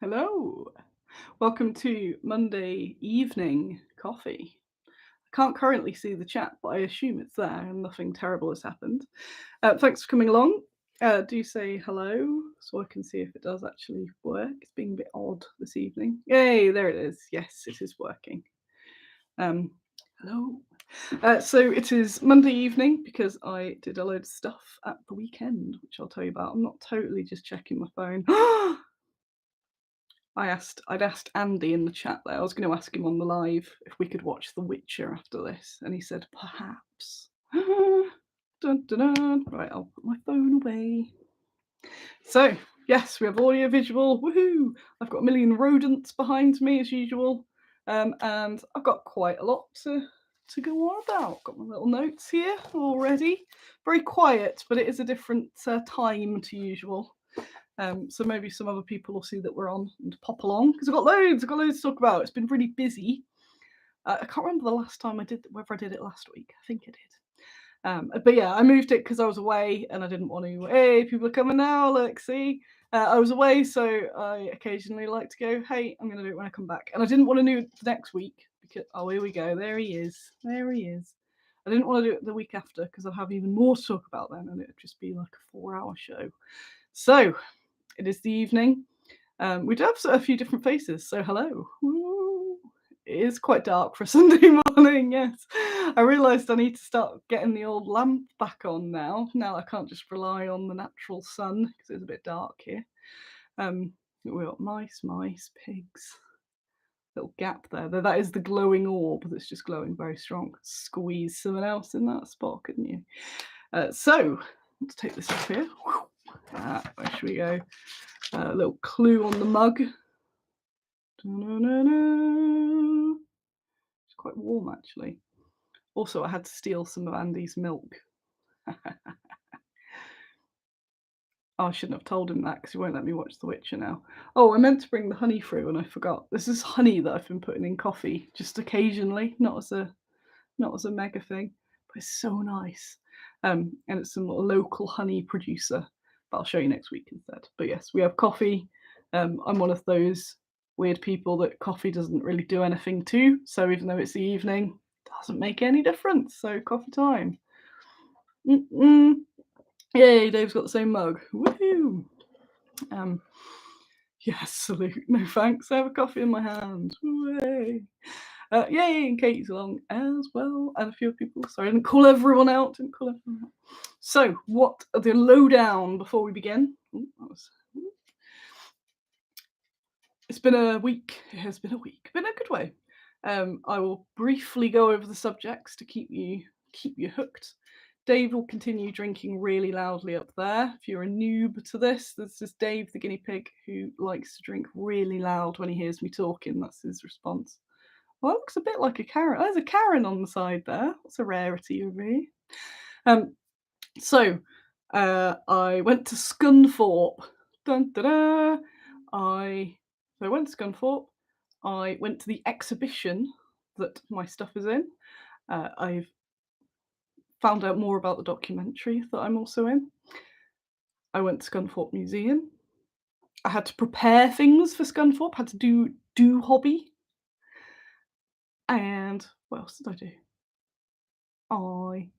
Hello. Welcome to Monday evening coffee. I can't currently see the chat, but I assume it's there and nothing terrible has happened. Thanks for coming along. Do say hello so I can see if it does actually work. It's being a bit odd this evening. Yay, there it is. Yes, it is working. Hello. So it is Monday evening because I did a load of stuff at the weekend, which I'll tell you about. I'm not totally just checking my phone. I'd asked Andy in the chat there. I was going to ask him on the live if we could watch The Witcher after this, and he said perhaps. Dun, dun, dun. Right, I'll put my phone away. So yes, we have audio visual. Woohoo! I've got a million rodents behind me as usual, and I've got quite a lot to go on about. Got my little notes here already. Very quiet, but it is a different time to usual. So maybe some other people will see that we're on and pop along because I've got loads to talk about. It's been really busy. I can't remember the last time I did, whether I did it last week. I think I did. But yeah, I moved it because I was away and I didn't want to. Hey, people are coming now. Look, see, I was away, so I occasionally like to go. Hey, I'm going to do it when I come back, and I didn't want to do it the next week because here we go. There he is. There he is. I didn't want to do it the week after because I'd have even more to talk about then, and it'd just be like a 4-hour show. So it is the evening. We do have a few different faces, so hello. Woo. It is quite dark for a Sunday morning, yes. I realised I need to start getting the old lamp back on now. Now I can't just rely on the natural sun because it's a bit dark here. We've got mice, pigs. Little gap there. That is the glowing orb that's just glowing very strong. Squeeze someone else in that spot, couldn't you? So let's take this off here. Where should we go? A little clue on the mug. It's quite warm actually. Also, I had to steal some of Andy's milk. Oh, I shouldn't have told him that because he won't let me watch The Witcher now. Oh, I meant to bring the honey through and I forgot. This is honey that I've been putting in coffee just occasionally, not as a mega thing, but it's so nice. And it's some local honey producer. But I'll show you next week instead. But yes, we have coffee. I'm one of those weird people that coffee doesn't really do anything to. So even though it's the evening, it doesn't make any difference. So coffee time. Yay, Dave's got the same mug. Woohoo! Yes, salute. No thanks. I have a coffee in my hand. Yay! Yay, and Katie's along as well, and a few people. Sorry, I didn't call everyone out. So, what are the lowdown before we begin? It's been a week. It has been a week, but in a good way. I will briefly go over the subjects to keep you hooked. Dave will continue drinking really loudly up there. If you're a noob to this, this is Dave the guinea pig who likes to drink really loud when he hears me talking. That's his response. Well, that looks a bit like a Karen. Oh, there's a Karen on the side there. That's a rarity of me. So I went to Scunthorpe. Dun, da, da. I went to Scunthorpe. I went to the exhibition that my stuff is in. I've found out more about the documentary that I'm also in. I went to Scunthorpe Museum. I had to prepare things for Scunthorpe. Had to do hobby. And what else did I do? I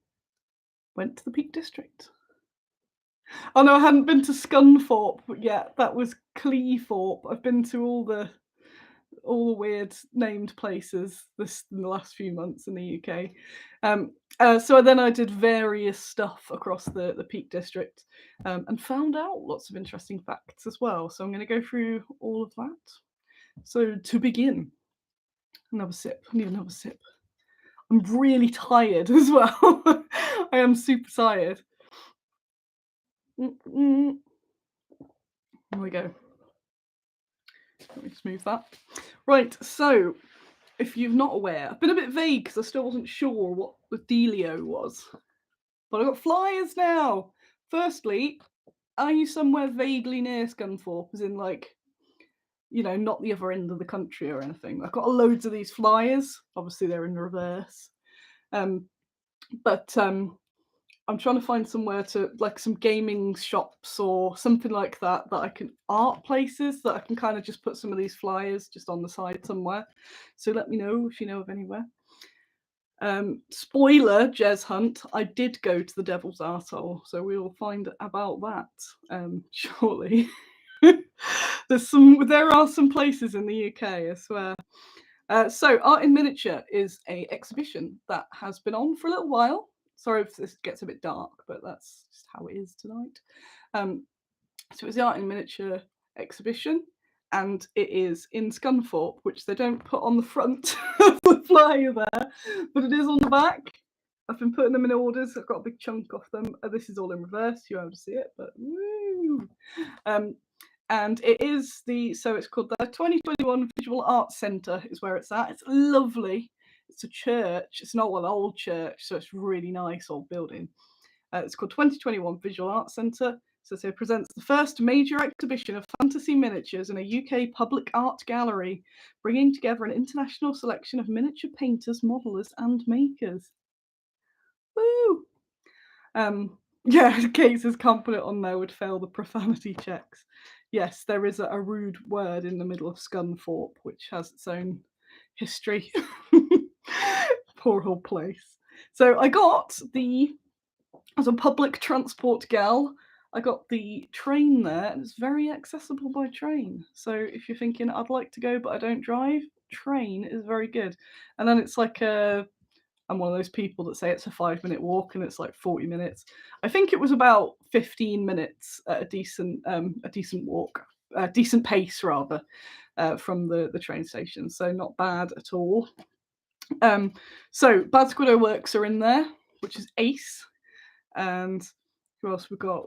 went to the Peak District. Oh no, I hadn't been to Scunthorpe yet. That was Cleethorpe. I've been to all the weird named places in the last few months in the UK. So then I did various stuff across the Peak District and found out lots of interesting facts as well. So I'm going to go through all of that. So to begin, another sip. I need another sip. I'm really tired as well. I am super tired. Here we go. Let me just move that. Right, so if you're not aware, I've been a bit vague because I still wasn't sure what the dealio was. But I've got flyers now. Firstly, are you somewhere vaguely near Scunthorpe, as in not the other end of the country or anything? I've got loads of these flyers. Obviously, they're in reverse. But I'm trying to find somewhere to like some gaming shops or something like that that I can art places that I can kind of just put some of these flyers just on the side somewhere. So let me know if you know of anywhere. Spoiler, Jez Hunt, I did go to the Devil's Arsehole, so we will find about that shortly. There are some places in the UK, I swear. So Art in Miniature is a exhibition that has been on for a little while. Sorry if this gets a bit dark, but that's just how it is tonight. So it's the Art in Miniature exhibition, and it is in Scunthorpe, which they don't put on the front of the flyer there, but it is on the back. I've been putting them in orders. I've got a big chunk off them. This is all in reverse. You won't see it, but woo! And it is it's called the 2021 Visual Arts Centre is where it's at. It's lovely. It's a church. It's not an old church, so it's really nice old building. It's called 2021 Visual Arts Centre. So it presents the first major exhibition of fantasy miniatures in a UK public art gallery, bringing together an international selection of miniature painters, modellers, and makers. Woo! Yeah, Kate says can't put it on there, would fail the profanity checks. Yes, there is a rude word in the middle of Scunthorpe, which has its own history. Poor old place. So I got as a public transport gal, I got the train there, and it's very accessible by train. So if you're thinking, I'd like to go, but I don't drive, train is very good. And then it's like I'm one of those people that say it's a 5-minute walk and it's like 40 minutes. I think it was about 15 minutes at a decent walk, decent pace rather, from the train station. So not bad at all. So Bad Squiddo Works are in there, which is ace. And who else we've got?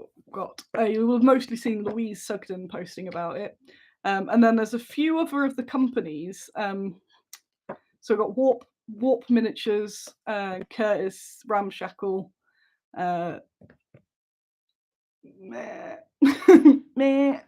We've mostly seen Louise Sugden posting about it. And then there's a few other of the companies. So we've got Warp Miniatures, Curtis, Ramshackle, meh. Meh.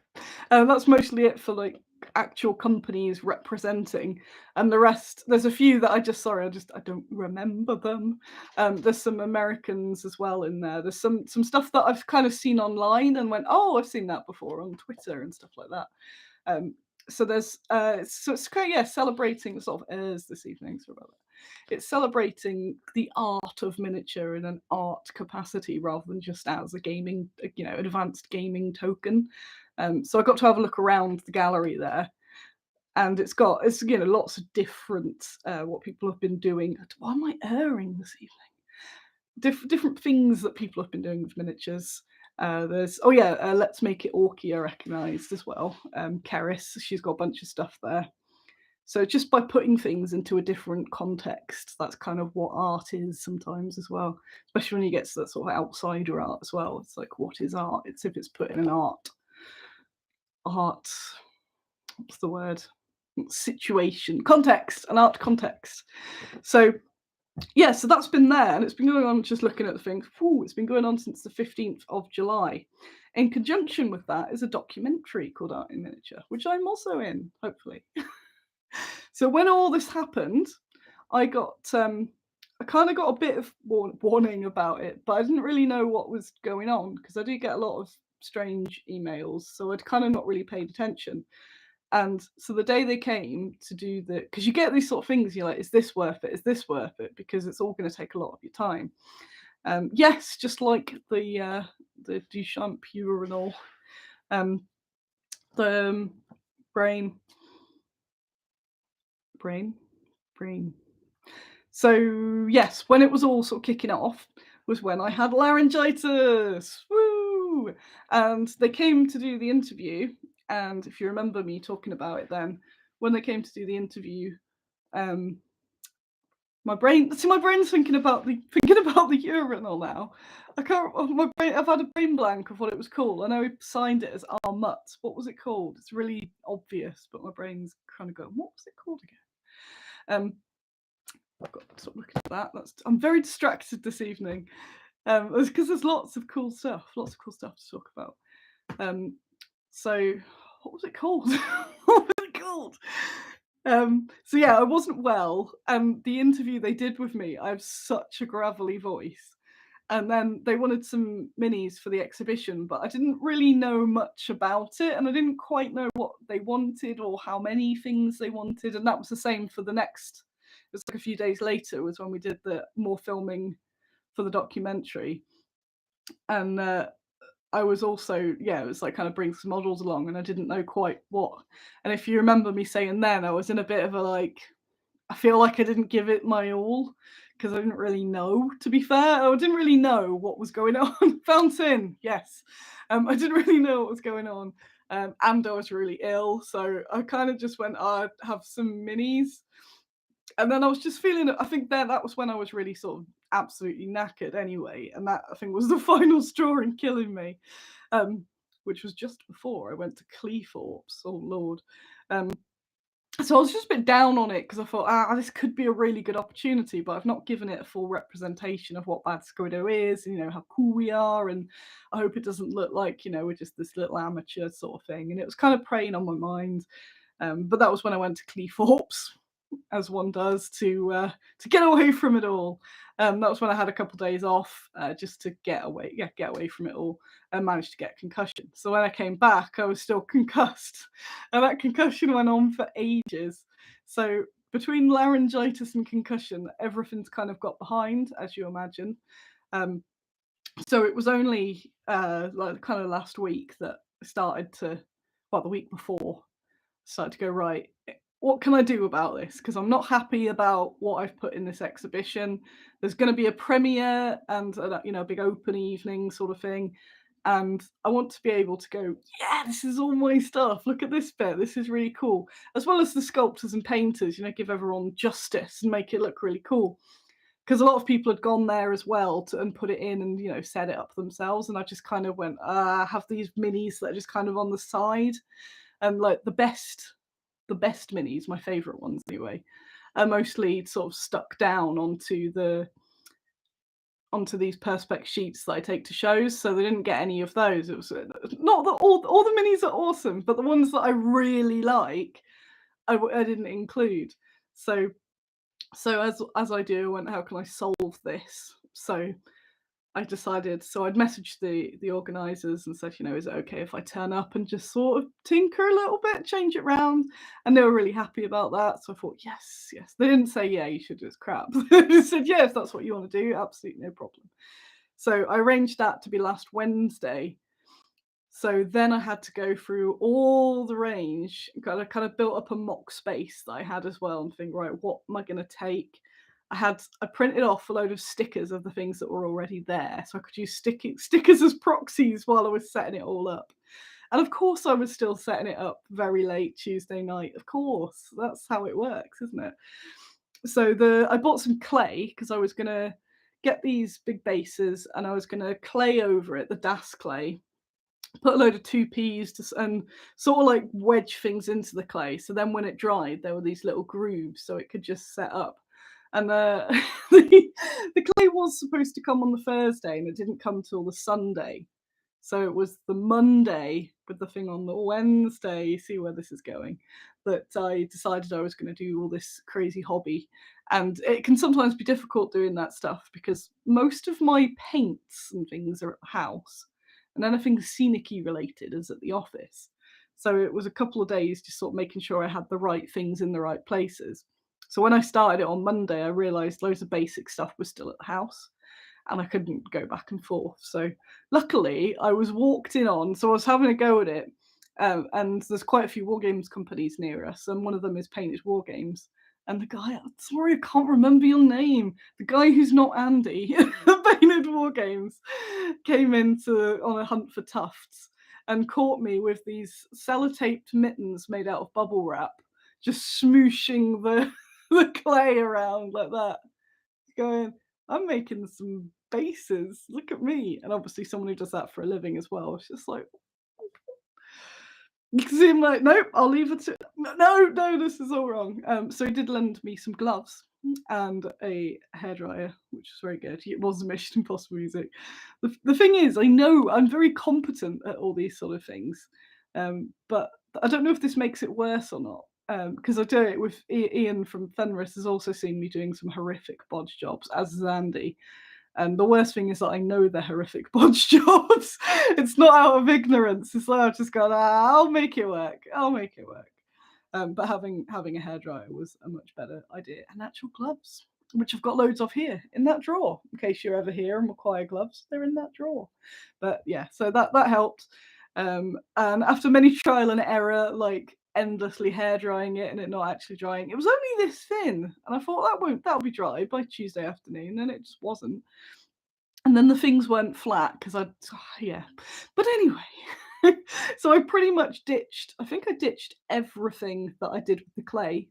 That's mostly it for like actual companies representing, and the rest there's a few that I don't remember them. There's some Americans as well in there. There's some stuff that I've kind of seen online and went, oh, I've seen that before on Twitter and stuff like that. So there's it's great, yeah, celebrating sort of airs this evening. So about that. It's celebrating the art of miniature in an art capacity rather than just as a gaming, advanced gaming token. So I got to have a look around the gallery there, and it's lots of different what people have been doing. Why am I erring this evening? Different things that people have been doing with miniatures. Let's Make It Orky I recognised as well. Keris, she's got a bunch of stuff there. So just by putting things into a different context, that's kind of what art is sometimes as well. Especially when you get to that sort of outsider art as well. It's like, what is art? It's if it's put in an art, what's the word? Situation, context, an art context. So yeah, so that's been there, and it's been going on. Just looking at the things, it's been going on since the 15th of July. In conjunction with that is a documentary called Art in Miniature, which I'm also in, hopefully. So when all this happened, I kind of got a bit of warning about it, but I didn't really know what was going on because I do get a lot of strange emails, so I'd kind of not really paid attention. And so the day they came to do because you get these sort of things, you're like, is this worth it? Is this worth it? Because it's all going to take a lot of your time. Yes, just like the Duchamp urinal, the brain. So yes, when it was all sort of kicking off was when I had laryngitis. Woo! And they came to do the interview. And if you remember me talking about it then, when they came to do the interview, my brain's thinking about the urinal now. I can't. I've had a brain blank of what it was called. I know we signed it as our mutts. What was it called? It's really obvious, but my brain's kind of going, what was it called again? I've got to stop looking at that. I'm very distracted this evening. Because there's lots of cool stuff to talk about. So what was it called? So yeah, I wasn't well. The interview they did with me, I have such a gravelly voice, And then they wanted some minis for the exhibition, but I didn't really know much about it, and I didn't quite know what they wanted or how many things they wanted. And that was the same for the next. It was like a few days later was when we did the more filming for the documentary, and I was also, yeah, it was like kind of bring some models along, and I didn't know quite what. And if you remember me saying then, I was in a bit of a like, I feel like I didn't give it my all because I didn't really know, to be fair. I didn't really know what was going on. Fountain, yes. I didn't really know what was going on. And I was really ill. So I kind of just went, I'd have some minis. And then I was just feeling, I think that was when I was really sort of absolutely knackered anyway. And that I think was the final straw in killing me, which was just before I went to Cleethorpes. Oh, Lord. Um, so I was just a bit down on it because I thought, this could be a really good opportunity, but I've not given it a full representation of what Bad Squiddo is, and how cool we are, and I hope it doesn't look like we're just this little amateur sort of thing. And it was kind of preying on my mind. But that was when I went to Cleethorpes, as one does, to get away from it all. That was when I had a couple of days off, just to get away from it all, and managed to get a concussion. So when I came back, I was still concussed, and that concussion went on for ages. So between laryngitis and concussion, everything's kind of got behind, as you imagine. So it was only like kind of last week that I started to, well, the week before, started to go, right, what can I do about this? Because I'm not happy about what I've put in this exhibition. There's going to be a premiere and a big open evening sort of thing, and I want to be able to go, yeah, this is all my stuff. Look at this bit. This is really cool. As well as the sculptors and painters, give everyone justice and make it look really cool. Because a lot of people had gone there as well and put it in and set it up themselves, and I just kind of went, I have these minis that are just kind of on the side, and like the best minis, my favourite ones anyway, are mostly sort of stuck down onto these perspex sheets that I take to shows. So they didn't get any of those. It was not that all the minis are awesome, but the ones that I really like, I didn't include. So as I do, I went, how can I solve this? So I decided, so I'd messaged the organisers and said, is it okay if I turn up and just sort of tinker a little bit, change it round? And they were really happy about that. So I thought, yes, yes. They didn't say, yeah, you should do, it's crap. They just said, yeah, if that's what you want to do, absolutely no problem. So I arranged that to be last Wednesday. So then I had to go through all the range, kind of built up a mock space that I had as well, and think, right, what am I going to take? I printed off a load of stickers of the things that were already there, so I could use stickers as proxies while I was setting it all up. And of course, I was still setting it up very late Tuesday night. Of course, that's how it works, isn't it? So I bought some clay because I was going to get these big bases, and I was going to clay over it, the DAS clay, put a load of 2Ps and sort of like wedge things into the clay. So then when it dried, there were these little grooves so it could just set up. And the clay was supposed to come on the Thursday, and it didn't come till the Sunday. So it was the Monday with the thing on the Wednesday. You see where this is going? That I decided I was going to do all this crazy hobby. And it can sometimes be difficult doing that stuff because most of my paints and things are at the house, and anything scenic-y related is at the office. So it was a couple of days just sort of making sure I had the right things in the right places. So when I started it on Monday, I realised loads of basic stuff was still at the house, and I couldn't go back and forth. So luckily, I was walked in on, so I was having a go at it. And there's quite a few wargames companies near us, and one of them is Painted Wargames. And the guy, sorry, I can't remember your name. The guy who's not Andy, Painted Wargames, came on a hunt for tufts and caught me with these sellotaped mittens made out of bubble wrap, just smooshing the clay around like that, going, I'm making some bases. Look at me. And obviously someone who does that for a living as well. It's just like, you can see him like, nope, I'll leave it to, no, this is all wrong. So he did lend me some gloves and a hairdryer, which was very good. It was a Mission Impossible music. The thing is, I know I'm very competent at all these sort of things, but I don't know if this makes it worse or not. Because I do it with Ian from Fenris has also seen me doing some horrific bodge jobs, as is Andy. And the worst thing is that I know they're horrific bodge jobs. It's not out of ignorance. It's like I've just gone, I'll make it work. I'll make it work. But having a hairdryer was a much better idea. And actual gloves, which I've got loads of here in that drawer. In case you're ever here and require gloves, they're in that drawer. But yeah, so that helped. And after many trial and error, like endlessly hair drying it and it not actually drying, it was only this thin, and I thought that'll be dry by Tuesday afternoon, and it just wasn't. And then the things weren't flat because yeah. But anyway, so I pretty much ditched. I think I ditched everything that I did with the clay,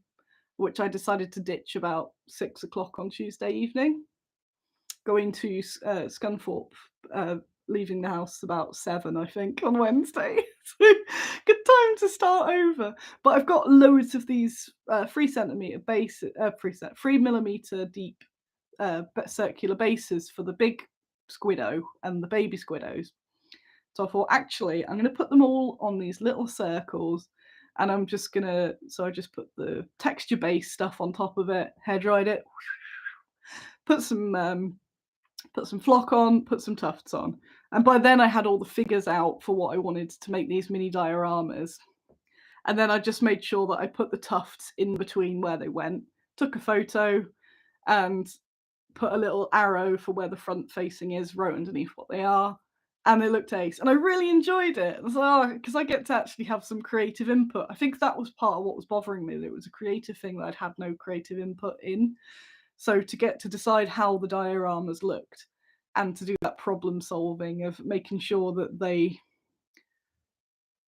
which I decided to ditch about 6 o'clock on Tuesday evening. Going to Scunthorpe, leaving the house about 7, I think, on Wednesday. So good time to start over. But I've got loads of these 3 centimeter base, 3 millimeter deep circular bases for the big Squiddo and the baby Squiddos. So I thought, actually, I'm going to put them all on these little circles, and I'm just going to, so I just put the texture base stuff on top of it, hair dried it, put some flock on, put some tufts on. And by then I had all the figures out for what I wanted to make these mini dioramas. And then I just made sure that I put the tufts in between where they went, took a photo, and put a little arrow for where the front facing is, wrote underneath what they are, and they looked ace. And I really enjoyed it. So, because I get to actually have some creative input. I think that was part of what was bothering me, that it was a creative thing that I'd had no creative input in. So to get to decide how the dioramas looked and to do that problem solving of making sure that they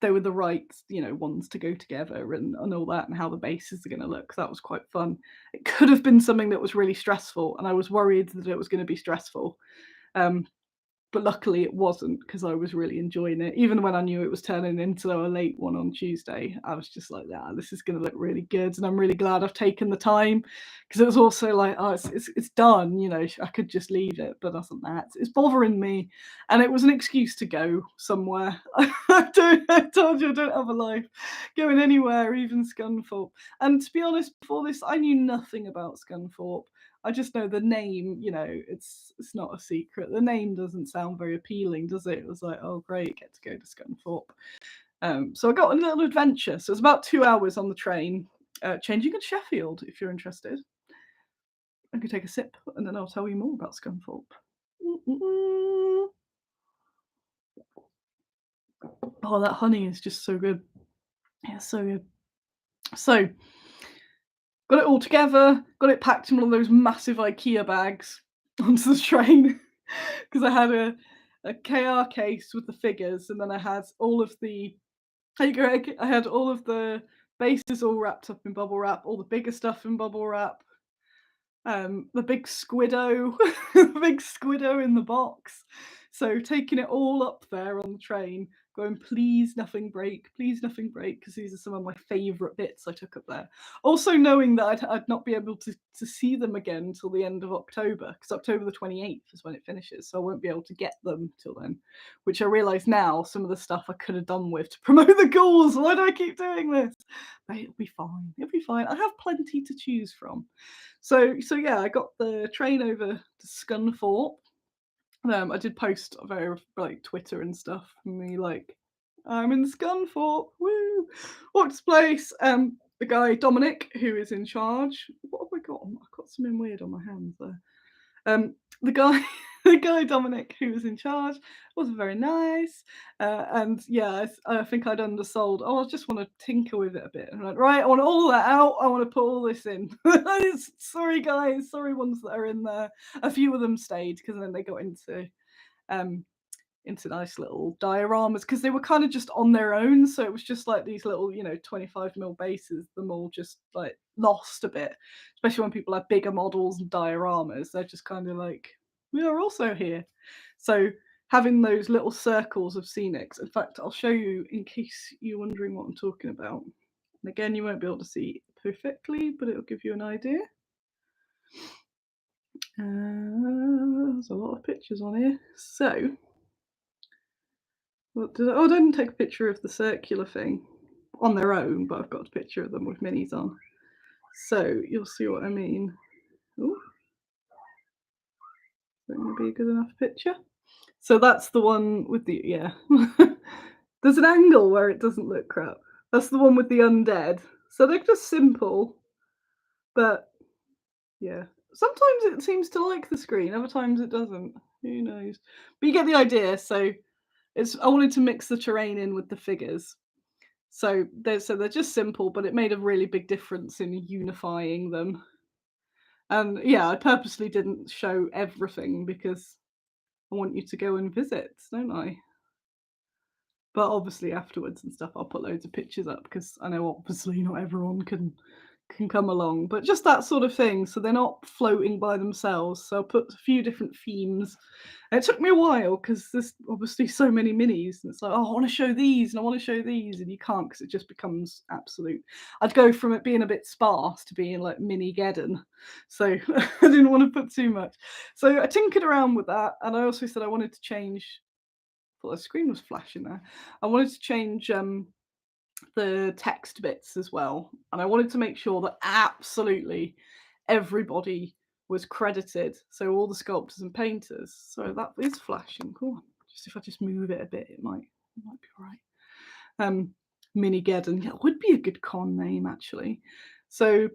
were the right, ones to go together and all that, and how the bases are going to look. That was quite fun. It could have been something that was really stressful, and I was worried that it was going to be stressful. But luckily it wasn't, because I was really enjoying it. Even when I knew it was turning into a late one on Tuesday, I was just like, yeah, this is going to look really good. And I'm really glad I've taken the time, because it was also like, oh, it's done. I could just leave it, but that's not. It's bothering me. And it was an excuse to go somewhere. I told you I don't have a life. Going anywhere, even Scunthorpe. And to be honest, before this, I knew nothing about Scunthorpe. I just know the name, it's not a secret. The name doesn't sound very appealing, does it? It was like, oh, great, get to go to Scunthorpe. So I got a little adventure. So it's about 2 hours on the train, changing at Sheffield, if you're interested. I could take a sip, and then I'll tell you more about Scunthorpe. Oh, that honey is just so good. Yeah, so good. So got it all together, got it packed in one of those massive IKEA bags onto the train, because I had a KR case with the figures, and then I had all of the, hey Greg, I had all of the bases all wrapped up in bubble wrap, all the bigger stuff in bubble wrap, the big Squiddo, the big Squiddo in the box. So taking it all up there on the train, going, please nothing break, because these are some of my favourite bits I took up there. Also knowing that I'd not be able to see them again until the end of October, because October the 28th is when it finishes, so I won't be able to get them till then, which I realise now some of the stuff I could have done with to promote the ghouls. Why do I keep doing this? But it'll be fine. It'll be fine. I have plenty to choose from. So yeah, I got the train over to Scunthorpe. I did post via like Twitter and stuff. Me like, I'm in Scunthorpe. Woo! Walked to place. The guy Dominic, who is in charge. What have I got? I've got something weird on my hands there. The guy Dominic, who was in charge, was very nice. And yeah, I think I'd undersold. Oh, I just want to tinker with it a bit. And I'm like, right, I want all that out. I want to put all this in. Sorry, guys. Sorry, ones that are in there. A few of them stayed, because then they got into nice little dioramas, because they were kind of just on their own. So it was just like these little, 25mm bases, them all just like lost a bit, especially when people have bigger models and dioramas. They're just kind of like, we are also here. So having those little circles of scenics, in fact, I'll show you in case you're wondering what I'm talking about. And again, you won't be able to see perfectly, but it'll give you an idea. There's a lot of pictures on here. So I didn't take a picture of the circular thing on their own, but I've got a picture of them with minis on. So you'll see what I mean. Ooh. that going to be a good enough picture? So that's the one with the, yeah. There's an angle where it doesn't look crap. That's the one with the undead. So they're just simple, but yeah. Sometimes it seems to like the screen, other times it doesn't. Who knows? But you get the idea. So I wanted to mix the terrain in with the figures. So they're just simple, but it made a really big difference in unifying them. And yeah, I purposely didn't show everything because I want you to go and visit, don't I? But obviously afterwards and stuff, I'll put loads of pictures up because I know obviously not everyone can come along. But just that sort of thing, so they're not floating by themselves. So I put a few different themes. And it took me a while because there's obviously so many minis, and it's like, oh, I want to show these and I want to show these, and you can't because it just becomes absolute. I'd go from it being a bit sparse to being like mini Geddon, so I didn't want to put too much. So I tinkered around with that, and I also said I wanted to change. Thought the screen was flashing there. I wanted to change the text bits as well, and I wanted to make sure that absolutely everybody was credited. So all the sculptors and painters. So that is flashing. Cool. Just if I just move it a bit, it might be all right. Mini Geddon. Yeah, it would be a good con name actually. So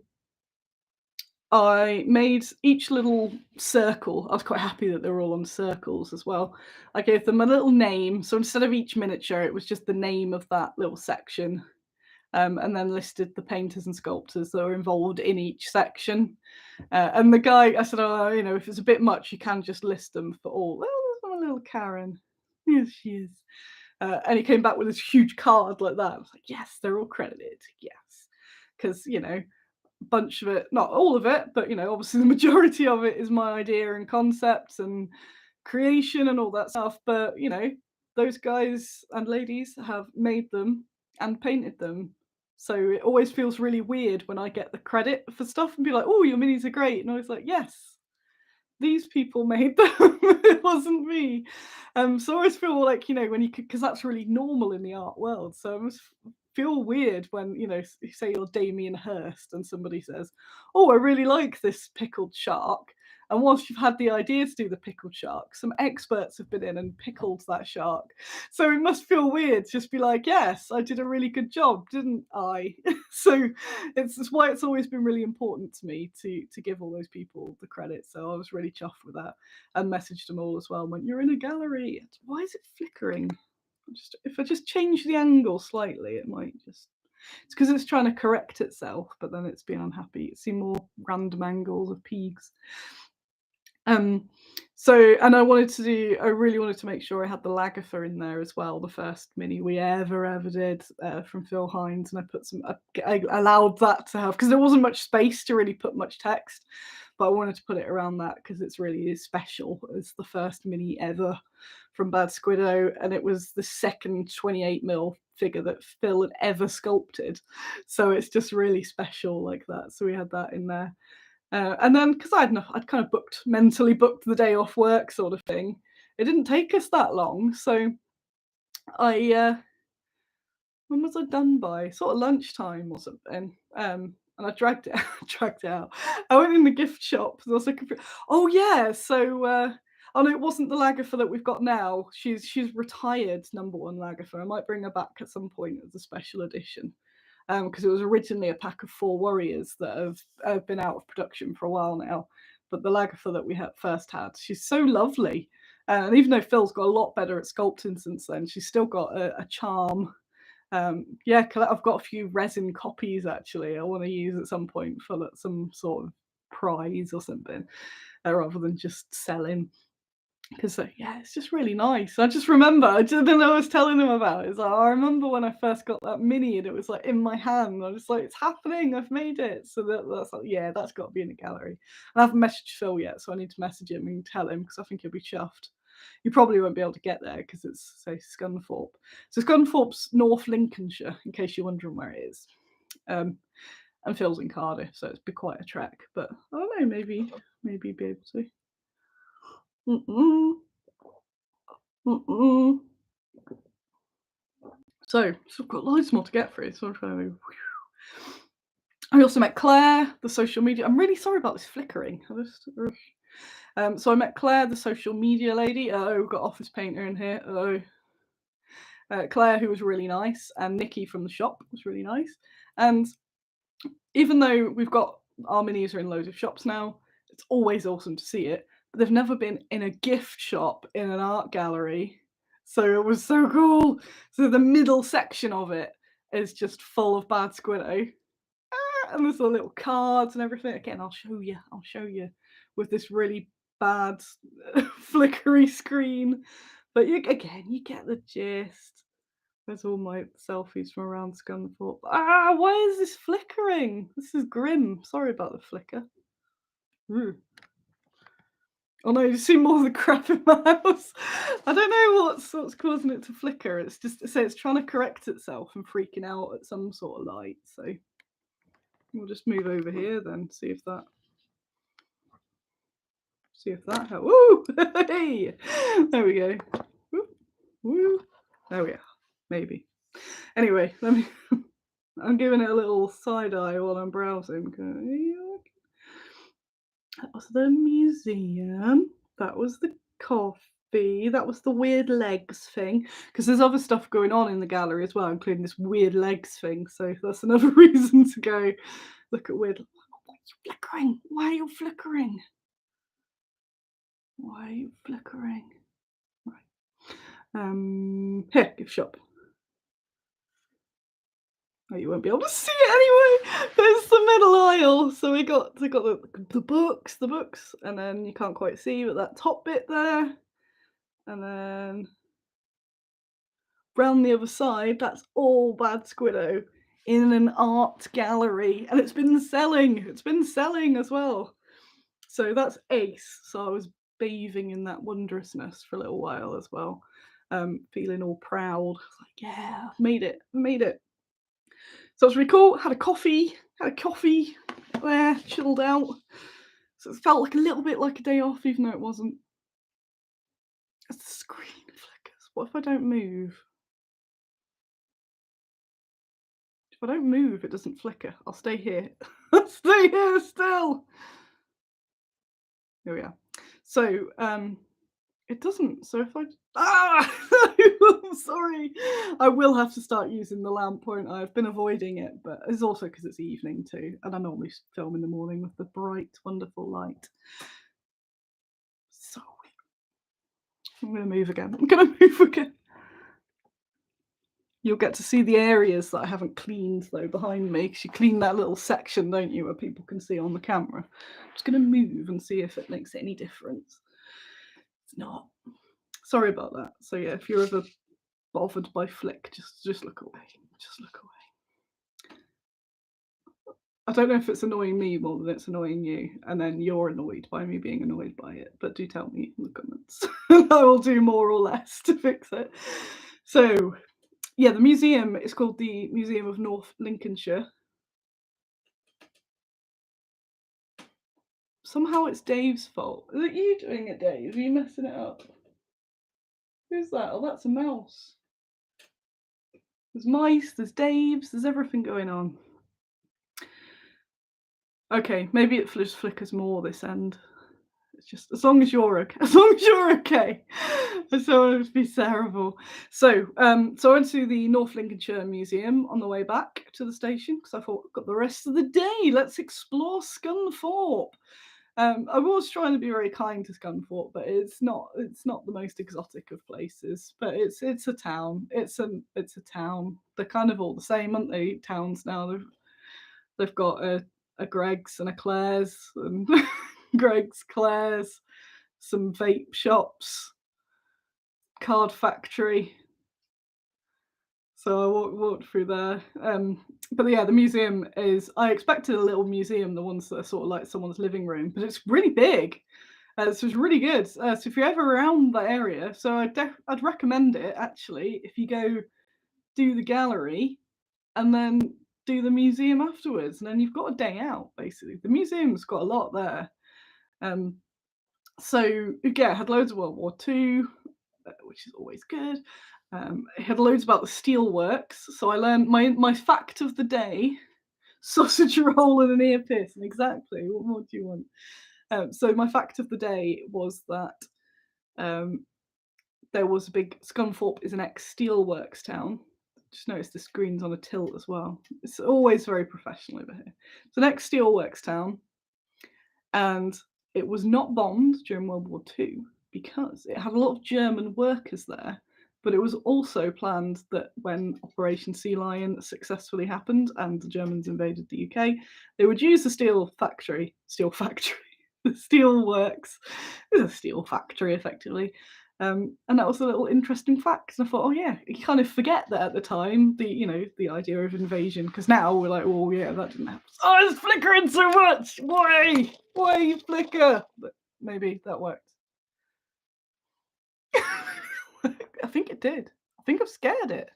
I made each little circle. I was quite happy that they were all on circles as well. I gave them a little name. So instead of each miniature, it was just the name of that little section. And then listed the painters and sculptors that were involved in each section. And the guy, I said, oh, if it's a bit much, you can just list them for all. Well, there's my little Karen. Yes, she is. And he came back with this huge card like that. I was like, yes, they're all credited. Yes. Because, bunch of it, not all of it, but obviously the majority of it is my idea and concepts and creation and all that stuff. But those guys and ladies have made them and painted them. So it always feels really weird when I get the credit for stuff and be like, oh, your minis are great. And I was like, yes, these people made them. It wasn't me. So I always feel like, when you could, because that's really normal in the art world. So I must feel weird when, say you're Damien Hirst and somebody says, oh, I really like this pickled shark. And whilst you've had the idea to do the pickled shark, some experts have been in and pickled that shark. So it must feel weird to just be like, yes, I did a really good job, didn't I? So it's why it's always been really important to me to give all those people the credit. So I was really chuffed with that and messaged them all as well. And went, you're in a gallery. Why is it flickering? If I just change the angle slightly, it might just. It's because it's trying to correct itself, but then it's being unhappy. It's seen more random angles of peaks. So, and I really wanted to make sure I had the Lagertha in there as well, the first mini we ever did from Phil Hines, and I allowed that to have, because there wasn't much space to really put much text, but I wanted to put it around that because it's really special. It's the first mini ever from Bad Squiddo, and it was the second 28mm figure that Phil had ever sculpted, so it's just really special like that. So we had that in there. And then, because I'd kind of mentally booked the day off work sort of thing, it didn't take us that long. So when was I done by? Sort of lunchtime or something. And I dragged it out. I went in the gift shop and I was like, oh yeah, so oh no, it wasn't the Lagertha that we've got now. She's retired #1 Lagertha. I might bring her back at some point as a special edition. Because it was originally a pack of 4 warriors that have been out of production for a while now. But the Lagertha that we first had, she's so lovely. And even though Phil's got a lot better at sculpting since then, she's still got a charm. Yeah, I've got a few resin copies actually I want to use at some point for some sort of prize or something, rather than just selling. Because yeah, it's just really nice. I just remember, I was telling him about it. It's like, I remember when I first got that mini and it was like in my hand. I was like, it's happening, I've made it. So that's like, yeah, that's got to be in the gallery. And I haven't messaged Phil yet, so I need to message him and tell him because I think he'll be chuffed. You probably won't be able to get there because it's, say, Scunthorpe. So Scunthorpe's North Lincolnshire, in case you're wondering where it is. And Phil's in Cardiff, so it'd be quite a trek. But I don't know, maybe be able to. So I've got loads more to get through. So I'm trying to. I also met Claire, the social media. I'm really sorry about this flickering. So I met Claire, the social media lady. Oh, we've got office painter in here. Oh, Claire, who was really nice, and Nikki from the shop was really nice. And even though we've got our minis are in loads of shops now, it's always awesome to see it. But they've never been in a gift shop in an art gallery. So it was so cool. So the middle section of it is just full of bad Squiddo. And there's the little cards and everything. Again, I'll show you. I'll show you with this really bad flickery screen. But you get the gist. There's all my selfies from around Scunthorpe. Ah, why is this flickering? This is grim. Sorry about the flicker. Oh no, you see more of the crap in my house. I don't know what's causing it to flicker. It's just it's trying to correct itself and freaking out at some sort of light. So we'll just move over here then, see if that helps. Woo! Hey! There we go. Woo! Woo! There we are. Maybe. Anyway, let me. I'm giving it a little side eye while I'm browsing. That was the museum. That was the coffee. That was the weird legs thing. Because there's other stuff going on in the gallery as well, including this weird legs thing. So that's another reason to go look at weird. Why are you flickering? Why are you flickering? Why are you flickering? Right. Here, gift shop. Oh, you won't be able to see it anyway. There's the middle aisle. So we got the books, and then you can't quite see, but that top bit there, and then round the other side, that's all bad Squiddo in an art gallery, and it's been selling. It's been selling as well. So that's ace. So I was bathing in that wondrousness for a little while as well, feeling all proud. Like, yeah, I've made it. So it was really cool. Had a coffee there, chilled out. So it felt like a little bit like a day off, even though it wasn't. As the screen flickers. What if I don't move? If I don't move, it doesn't flicker. I'll stay here. I'll stay here still. Here we are. So it doesn't. So if I I'm sorry. I will have to start using the lamp, won't I? I've been avoiding it, but it's also because it's evening too, and I normally film in the morning with the bright, wonderful light. So I'm gonna move again. You'll get to see the areas that I haven't cleaned though behind me, because you clean that little section, don't you, where people can see on the camera. I'm just gonna move and see if it makes any difference. It's not. Sorry about that. So yeah, if you're ever bothered by flick, just look away. Just look away. I don't know if it's annoying me more than it's annoying you, and then you're annoyed by me being annoyed by it, but do tell me in the comments. I will do more or less to fix it. So yeah, the museum is called the Museum of North Lincolnshire. Somehow it's Dave's fault. Is it you doing it, Dave? Are you messing it up? Who's that? Oh, that's a mouse. There's mice, there's Dave's, there's everything going on. Okay, maybe it just flickers more this end. It's just as long as you're okay. As long as you're okay. I just don't want it to be terrible. So I went to the North Lincolnshire Museum on the way back to the station because I thought I've got the rest of the day. Let's explore Scunthorpe. I was trying to be very kind to Scunthorpe, but it's not the most exotic of places. But it's a town. It's a town. They're kind of all the same, aren't they? Towns now. They've got a Greg's and a Claire's and Greg's, Claire's, some vape shops, card factory. So I walked through there. But yeah, the museum is. I expected a little museum, the ones that are sort of like someone's living room, but it's really big. So it's really good. So if you're ever around that area, so I'd recommend it actually. If you go do the gallery and then do the museum afterwards, and then you've got a day out basically. The museum's got a lot there. So yeah, it had loads of World War II, which is always good. It had loads about the steelworks. So I learned my fact of the day: sausage roll and an ear piercing. Exactly. What more do you want? So my fact of the day was that there was a big Scunthorpe is an ex-steelworks town. Just noticed the screen's on a tilt as well. It's always very professional over here. It's an ex-steelworks town, and it was not bombed during World War II because it had a lot of German workers there. But it was also planned that when Operation Sea Lion successfully happened and the Germans invaded the UK, they would use the the steel works, is a steel factory effectively. And that was a little interesting fact. And I thought, oh yeah, you kind of forget that at the time, the idea of invasion, because now we're like, oh yeah, that didn't happen. Oh, it's flickering so much. Why? Why you flicker? But maybe that worked. I think it did. I think I've scared it.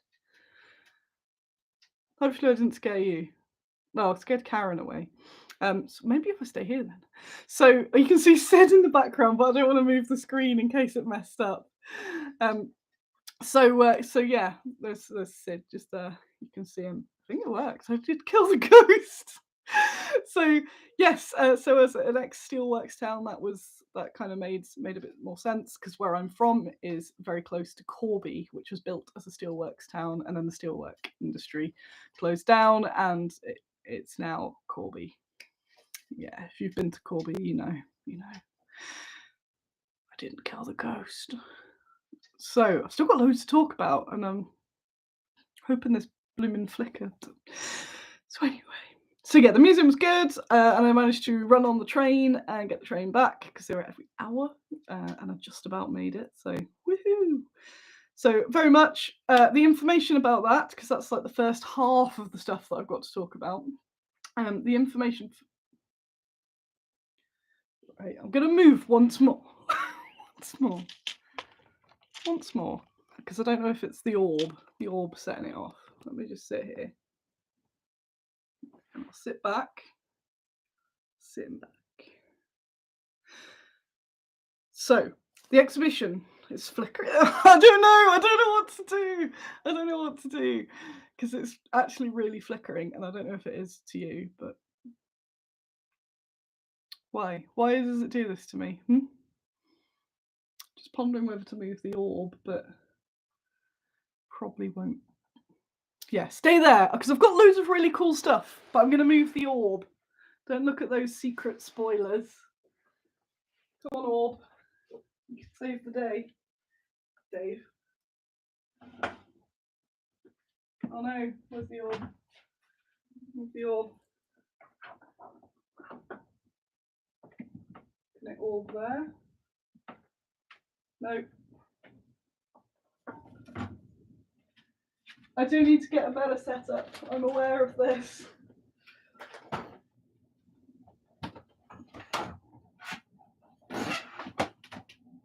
Hopefully I didn't scare you. No, I scared Karen away. So maybe if I stay here then. So you can see Sid in the background, but I don't want to move the screen in case it messed up. So yeah, there's Sid just there. You can see him. I think it works. I did kill the ghost. So yes, so as an ex-steelworks town, that kind of made a bit more sense, because where I'm from is very close to Corby, which was built as a steelworks town, and then the steelwork industry closed down, and it's now Corby. Yeah, if you've been to Corby, you know. I didn't kill the ghost. So I've still got loads to talk about, and I'm hoping this blooming flicker. So anyway, so yeah, the museum was good, and I managed to run on the train and get the train back because they were every hour, and I just about made it. So woohoo! So very much the information about that, because that's like the first half of the stuff that I've got to talk about. The information. Right, I'm going to move once more. Once more, because I don't know if it's the orb setting it off. Let me just sit here. I'll sit back. Sitting back. So the exhibition is flickering. I don't know what to do because it's actually really flickering, and I don't know if it is to you, but why does it do this to me? Just pondering whether to move the orb, but probably won't. Yeah, stay there, because I've got loads of really cool stuff, but I'm going to move the orb. Don't look at those secret spoilers. Come on, orb. You can save the day, Dave. Oh no, where's the orb? Where's the orb? Can it orb there? No. I do need to get a better setup. I'm aware of this.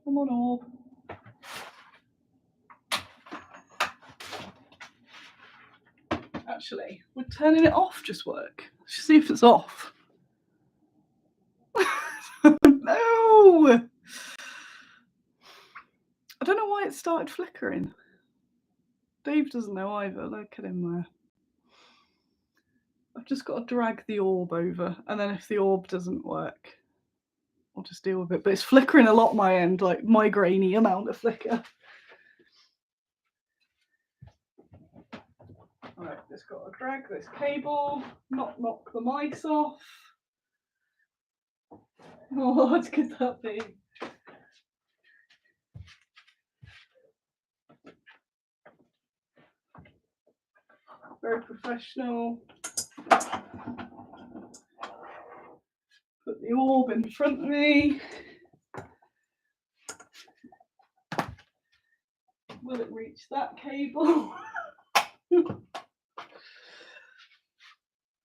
Come on, orb. Actually, would turning it off just work? Let's see if it's off. No! I don't know why it started flickering. Dave doesn't know either. Look at him there. I've just got to drag the orb over, and then if the orb doesn't work, I'll just deal with it. But it's flickering a lot my end, like migraine-y amount of flicker. Alright, just got to drag this cable, not knock the mice off. How hard could that be? Very professional. Put the orb in front of me. Will it reach that cable?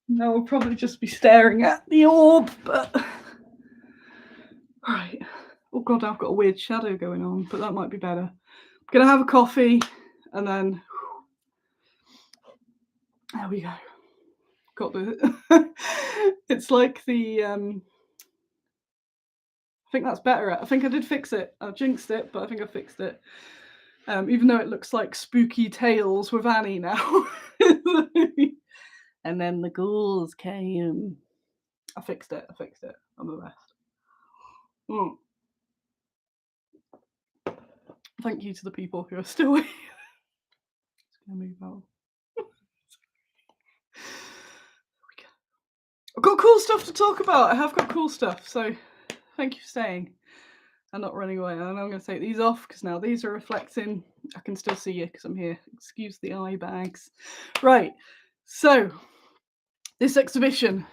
No, I'll probably just be staring at the orb, but right. Oh god, I've got a weird shadow going on, but that might be better. I'm gonna have a coffee and then there we go. Got the it's like the I think that's better. I think I did fix it. I jinxed it, but I think I fixed it. Even though it looks like spooky tales with Annie now. And then the ghouls came. I fixed it. I'm the best. Mm. Thank you to the people who are still here. Just gonna move out. I've got cool stuff to talk about. I have got cool stuff, so thank you for staying and not running away. And I'm going to take these off because now these are reflecting. I can still see you because I'm here. Excuse the eye bags. Right, so this exhibition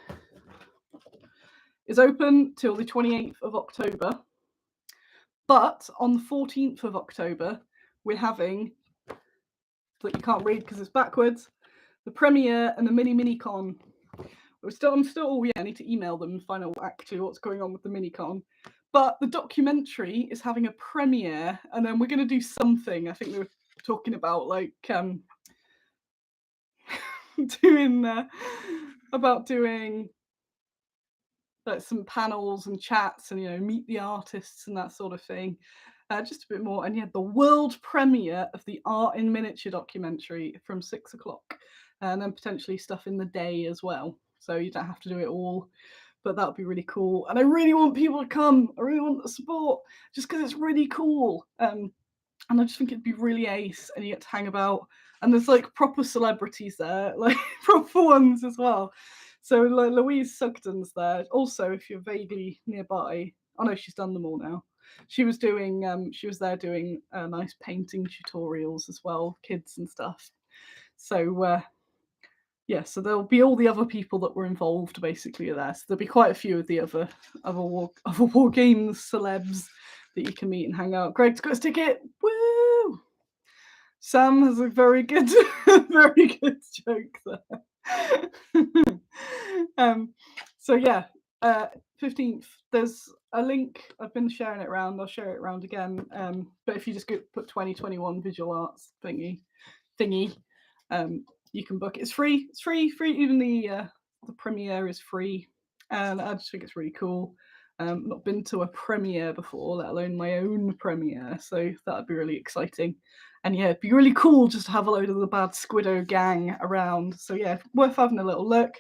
is open till the 28th of October, but on the 14th of October, we're having, that you can't read because it's backwards, the premiere and the mini-con. I'm still, I need to email them and find out actually what's going on with the mini-con. But the documentary is having a premiere, and then we're going to do something. I think they were talking about like doing like some panels and chats, and meet the artists and that sort of thing. Just a bit more, and the world premiere of the Art in Miniature documentary from 6 o'clock, and then potentially stuff in the day as well. So you don't have to do it all, but that would be really cool. And I really want people to come. I really want the support, just because it's really cool. And I just think it'd be really ace, and you get to hang about. And there's like proper celebrities there, like proper ones as well. So like Louise Sugden's there. Also, if you're vaguely nearby, oh no, she's done them all now. She was there doing nice painting tutorials as well, kids and stuff. So so there'll be all the other people that were involved basically are there. So there'll be quite a few of the other war games celebs that you can meet and hang out. Greg's got his ticket. Woo! Sam has a very good joke there. So yeah, 15th. There's a link. I've been sharing it around. I'll share it around again. But if you just put 2021 visual arts thingy, you can book it. It's free. It's free. Even the premiere is free, and I just think it's really cool. Not been to a premiere before, let alone my own premiere, so that'd be really exciting. And yeah, it'd be really cool just to have a load of the bad Squiddo gang around. So yeah, worth having a little look.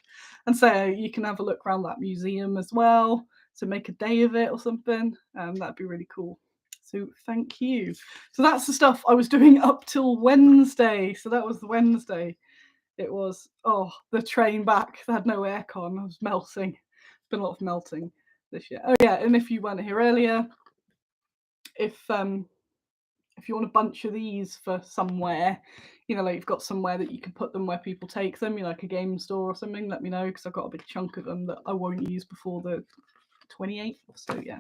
And so you can have a look around that museum as well. So make a day of it or something. That'd be really cool. So thank you. So that's the stuff I was doing up till Wednesday. So that was the Wednesday. It was, the train back. They had no aircon. I was melting. It's been a lot of melting this year. Oh yeah, and if you weren't here earlier, if you want a bunch of these for somewhere, like you've got somewhere that you can put them where people take them, like a game store or something, let me know, because I've got a big chunk of them that I won't use before the 28th. So yeah.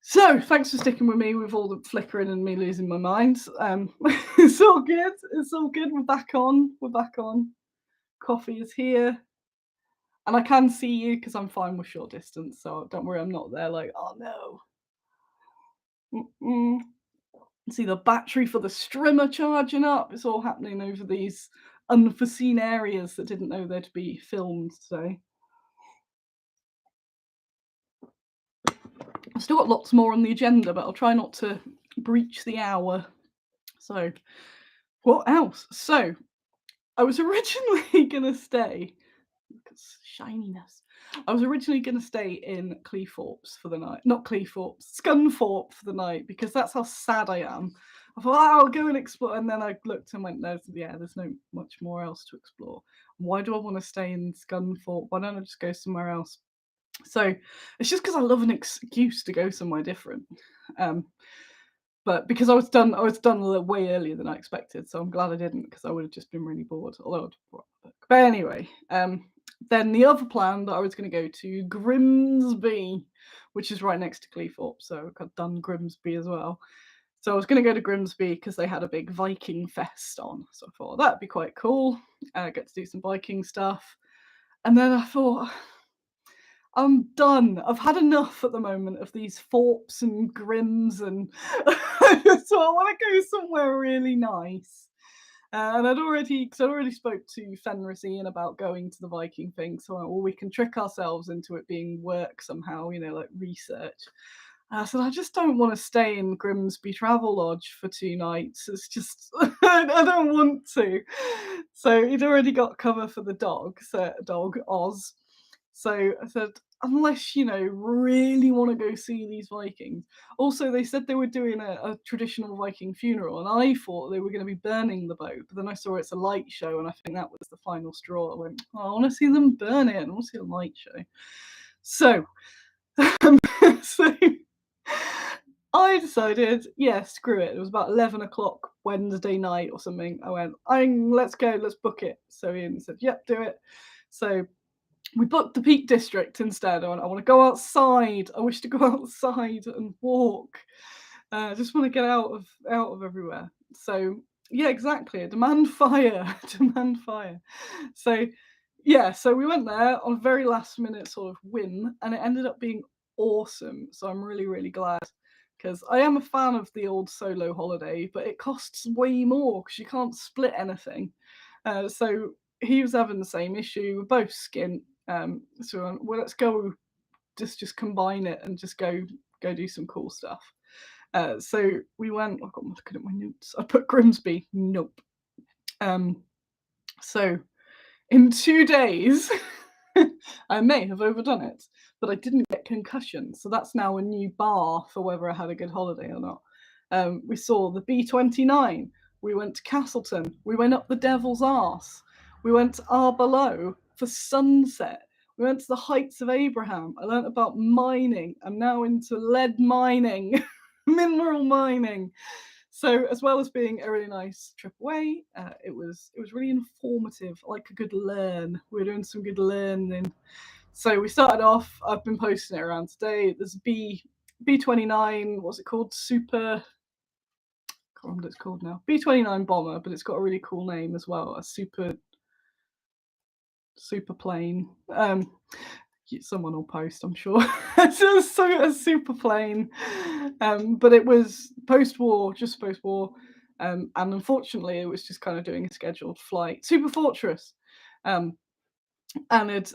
So thanks for sticking with me with all the flickering and me losing my mind. It's all good. It's all good. We're back on. Coffee is here. And I can see you because I'm fine with short distance. So don't worry, I'm not there like, oh no. See the battery for the strimmer charging up. It's all happening over these unforeseen areas that didn't know they'd be filmed today. I've still got lots more on the agenda, but I'll try not to breach the hour. So, what else? So, I was originally going to stay. Look at shininess. I was originally going to stay in Cleethorpes for the night. Not Cleethorpes, Scunthorpe for the night, because that's how sad I am. I thought, I'll go and explore. And then I looked and went, there's no much more else to explore. Why do I want to stay in Scunthorpe? Why don't I just go somewhere else? So it's just because I love an excuse to go somewhere different. But because I was done way earlier than I expected, so I'm glad I didn't, because I would have just been really bored. But anyway, then the other plan that I was going to go to Grimsby, which is right next to Cleethorpes, so I've done Grimsby as well. So I was going to go to Grimsby because they had a big Viking fest on, so I thought that'd be quite cool. Get to do some Viking stuff, and then I thought, I'm done. I've had enough at the moment of these Thorpes and Grims, and so I want to go somewhere really nice. And I'd already spoke to Fenris Ian about going to the Viking thing, so we can trick ourselves into it being work somehow, like research. I said, I just don't want to stay in Grimsby Travel Lodge for 2 nights. It's just, I don't want to. So he'd already got cover for the dog Oz. So I said, unless, you know, really want to go see these Vikings. Also, they said they were doing a traditional Viking funeral, and I thought they were going to be burning the boat. But then I saw it's a light show, and I think that was the final straw. I went, oh, I want to see them burn it, and I want to see a light show. So, so I decided, yeah, screw it. It was about 11 o'clock Wednesday night or something. I went, let's go, let's book it. So Ian said, yep, do it. So we booked the Peak District instead. I want to go outside. I wish to go outside and walk. I just want to get out of everywhere. So yeah, exactly. Demand fire, demand fire. So yeah, so we went there on a very last minute sort of whim, and it ended up being awesome. So I'm really, really glad, because I am a fan of the old solo holiday, but it costs way more because you can't split anything. So he was having the same issue. We're both skint. So well, let's go, just combine it and just go do some cool stuff. So we went. I got looking at my notes. I put Grimsby. Nope. So in 2 days, I may have overdone it, but I didn't get concussion. So that's now a new bar for whether I had a good holiday or not. We saw the B29. We went to Castleton. We went up the Devil's Arse. We went to Arborough for sunset. We went to the Heights of Abraham. I learnt about mining. I'm now into lead mining, mineral mining. So, as well as being a really nice trip away, it was really informative. I like a good learn. We were doing some good learning. So we started off. I've been posting it around today. There's B29. What's it called? Super. I can't remember what it's called now. B29 bomber, but it's got a really cool name as well. A super plane. Someone will post, I'm sure. It's a super plane, but it was post-war, just post-war, and unfortunately, it was just kind of doing a scheduled flight. Super Fortress, and it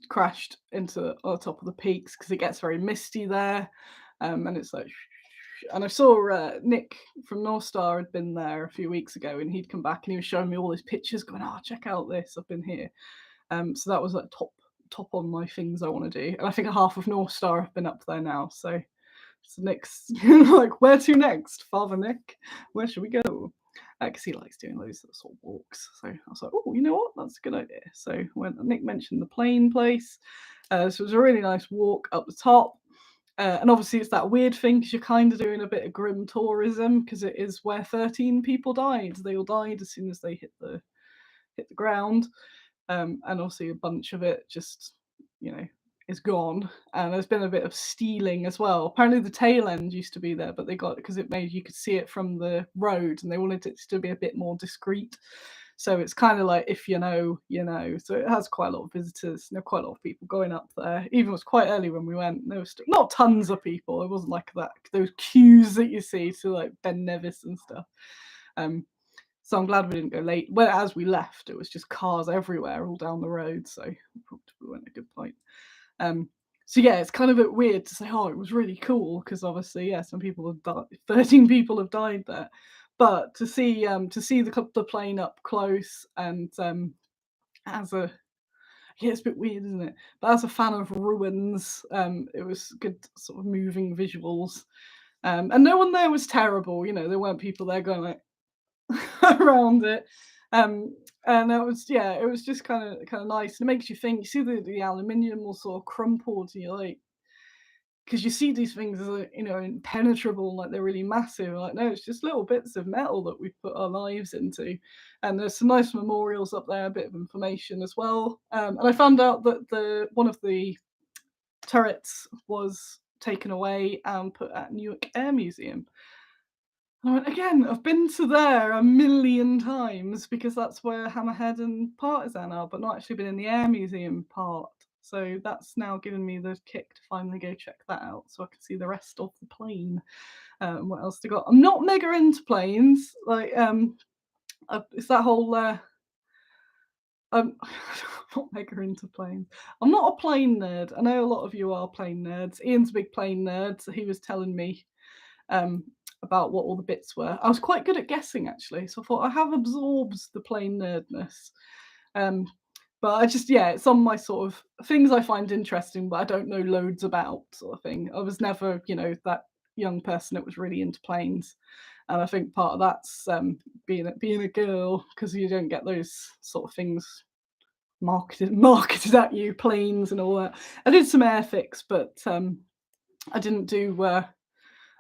crashed into on the top of the peaks because it gets very misty there, and it's like. And I saw Nick from North Star had been there a few weeks ago, and he'd come back and he was showing me all his pictures, going, "Oh, check out this! I've been here." So that was like top on my things I want to do, and I think half of North Star have been up there now. So Nick's like, where to next, Father Nick? Where should we go? Because he likes doing those sort of walks. So I was like, oh, you know what? That's a good idea. So when Nick mentioned the plane place, so it was a really nice walk up the top. And obviously it's that weird thing because you're kind of doing a bit of grim tourism because it is where 13 people died. They all died as soon as they hit the ground. And obviously a bunch of it just, you know, is gone. And there's been a bit of stealing as well. Apparently the tail end used to be there, but they got, because it made, you could see it from the road, and they wanted it to be a bit more discreet. So it's kind of like, if you know, you know. So it has quite a lot of visitors. There are quite a lot of people going up there. Even it was quite early when we went. There was not tons of people. It wasn't like that, those queues that you see to like Ben Nevis and stuff. So I'm glad we didn't go late. Well, as we left, it was just cars everywhere, all down the road. So we probably went a good point. So yeah, it's kind of a bit weird to say, oh, it was really cool, because obviously, yeah, some people have died. 13 people have died there. But to see the plane up close, and as a yeah, it's a bit weird, isn't it? But as a fan of ruins, it was good sort of moving visuals. And no one there was terrible. You know, there weren't people there going like around it. And it was, yeah, it was just kind of nice. It makes you think. You see the aluminium all sort of crumpled, and you're like, because you see these things as, you know, impenetrable, like they're really massive. Like, no, it's just little bits of metal that we've put our lives into. And there's some nice memorials up there, a bit of information as well. And I found out that one of the turrets was taken away and put at Newark Air Museum. And I went, again, I've been to there a million times because that's where Hammerhead and Partisan are, but not actually been in the Air Museum part. So that's now given me the kick to finally go check that out, so I can see the rest of the plane. What else they got? I'm not mega into planes. Like, it's that whole. I'm not mega into planes. I'm not a plane nerd. I know a lot of you are plane nerds. Ian's a big plane nerd, so he was telling me about what all the bits were. I was quite good at guessing, actually, so I thought I have absorbed the plane nerdness. But I just, yeah, it's on my sort of things I find interesting, but I don't know loads about, sort of thing. I was never, that young person that was really into planes, and I think part of that's being a girl, because you don't get those sort of things marketed at you, planes and all that. I did some airfix, but I didn't do.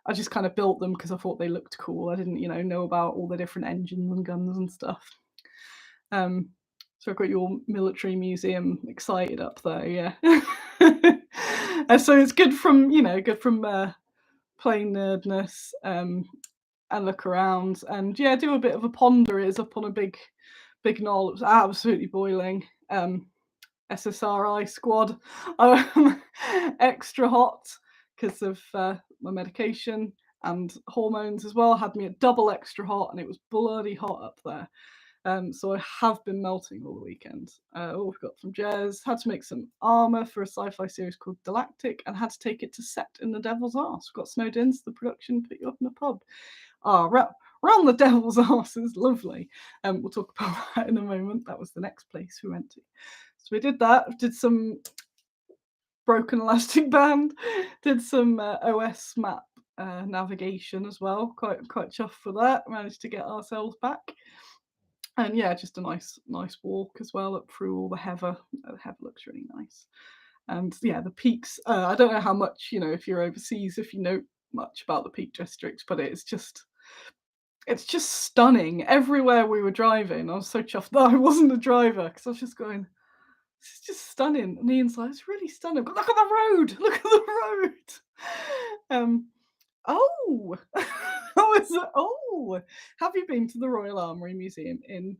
I just kind of built them because I thought they looked cool. I didn't, know about all the different engines and guns and stuff. Um, so I've got your military museum excited up there, yeah. So it's good from, plain nerdness, and look around, and yeah, do a bit of a ponder. It is up on a big knoll. It was absolutely boiling. SSRI squad, um, extra hot because of my medication and hormones as well. Had me at double extra hot, and it was bloody hot up there. So I have been melting all the weekend. All we've got from Jez. Had to make some armor for a sci-fi series called Galactic, and had to take it to set in the Devil's Arse. Got snowed in, so the production put you up in a pub. Ah, round the Devil's Arse is lovely. We'll talk about that in a moment. That was the next place we went to. So we did that. Did some broken elastic band. Did some OS map navigation as well. Quite chuffed for that. Managed to get ourselves back. And yeah, just a nice walk as well up through all the heather. The heather looks really nice. And yeah, the peaks. I don't know how much, if you're overseas, if you know much about the Peak District, but it's just stunning. Everywhere we were driving, I was so chuffed that I wasn't a driver, because I was just going, this is just stunning. And Ian's like, it's really stunning. But look at the road. Look at the road. Oh, have you been to the Royal Armoury Museum in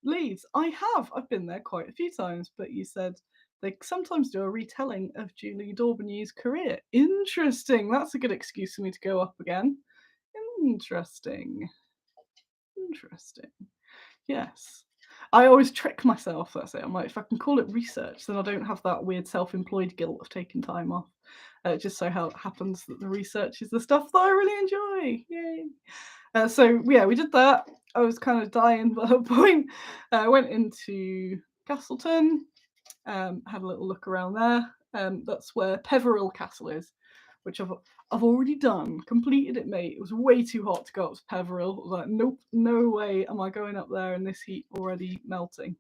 Leeds? I have. I've been there quite a few times, but you said they sometimes do a retelling of Julie Daubigny's career. Interesting. That's a good excuse for me to go up again. Interesting. Interesting. Yes. I always trick myself, that's it. I'm like, if I can call it research, then I don't have that weird self-employed guilt of taking time off. It just so happens that the research is the stuff that I really enjoy. Yay. So yeah, we did that. I was kind of dying by that point. I went into Castleton, had a little look around there. That's where Peveril Castle is, which I've already done, completed it, mate. It was way too hot to go up to Peveril. I was like, nope, no way am I going up there in this heat already melting.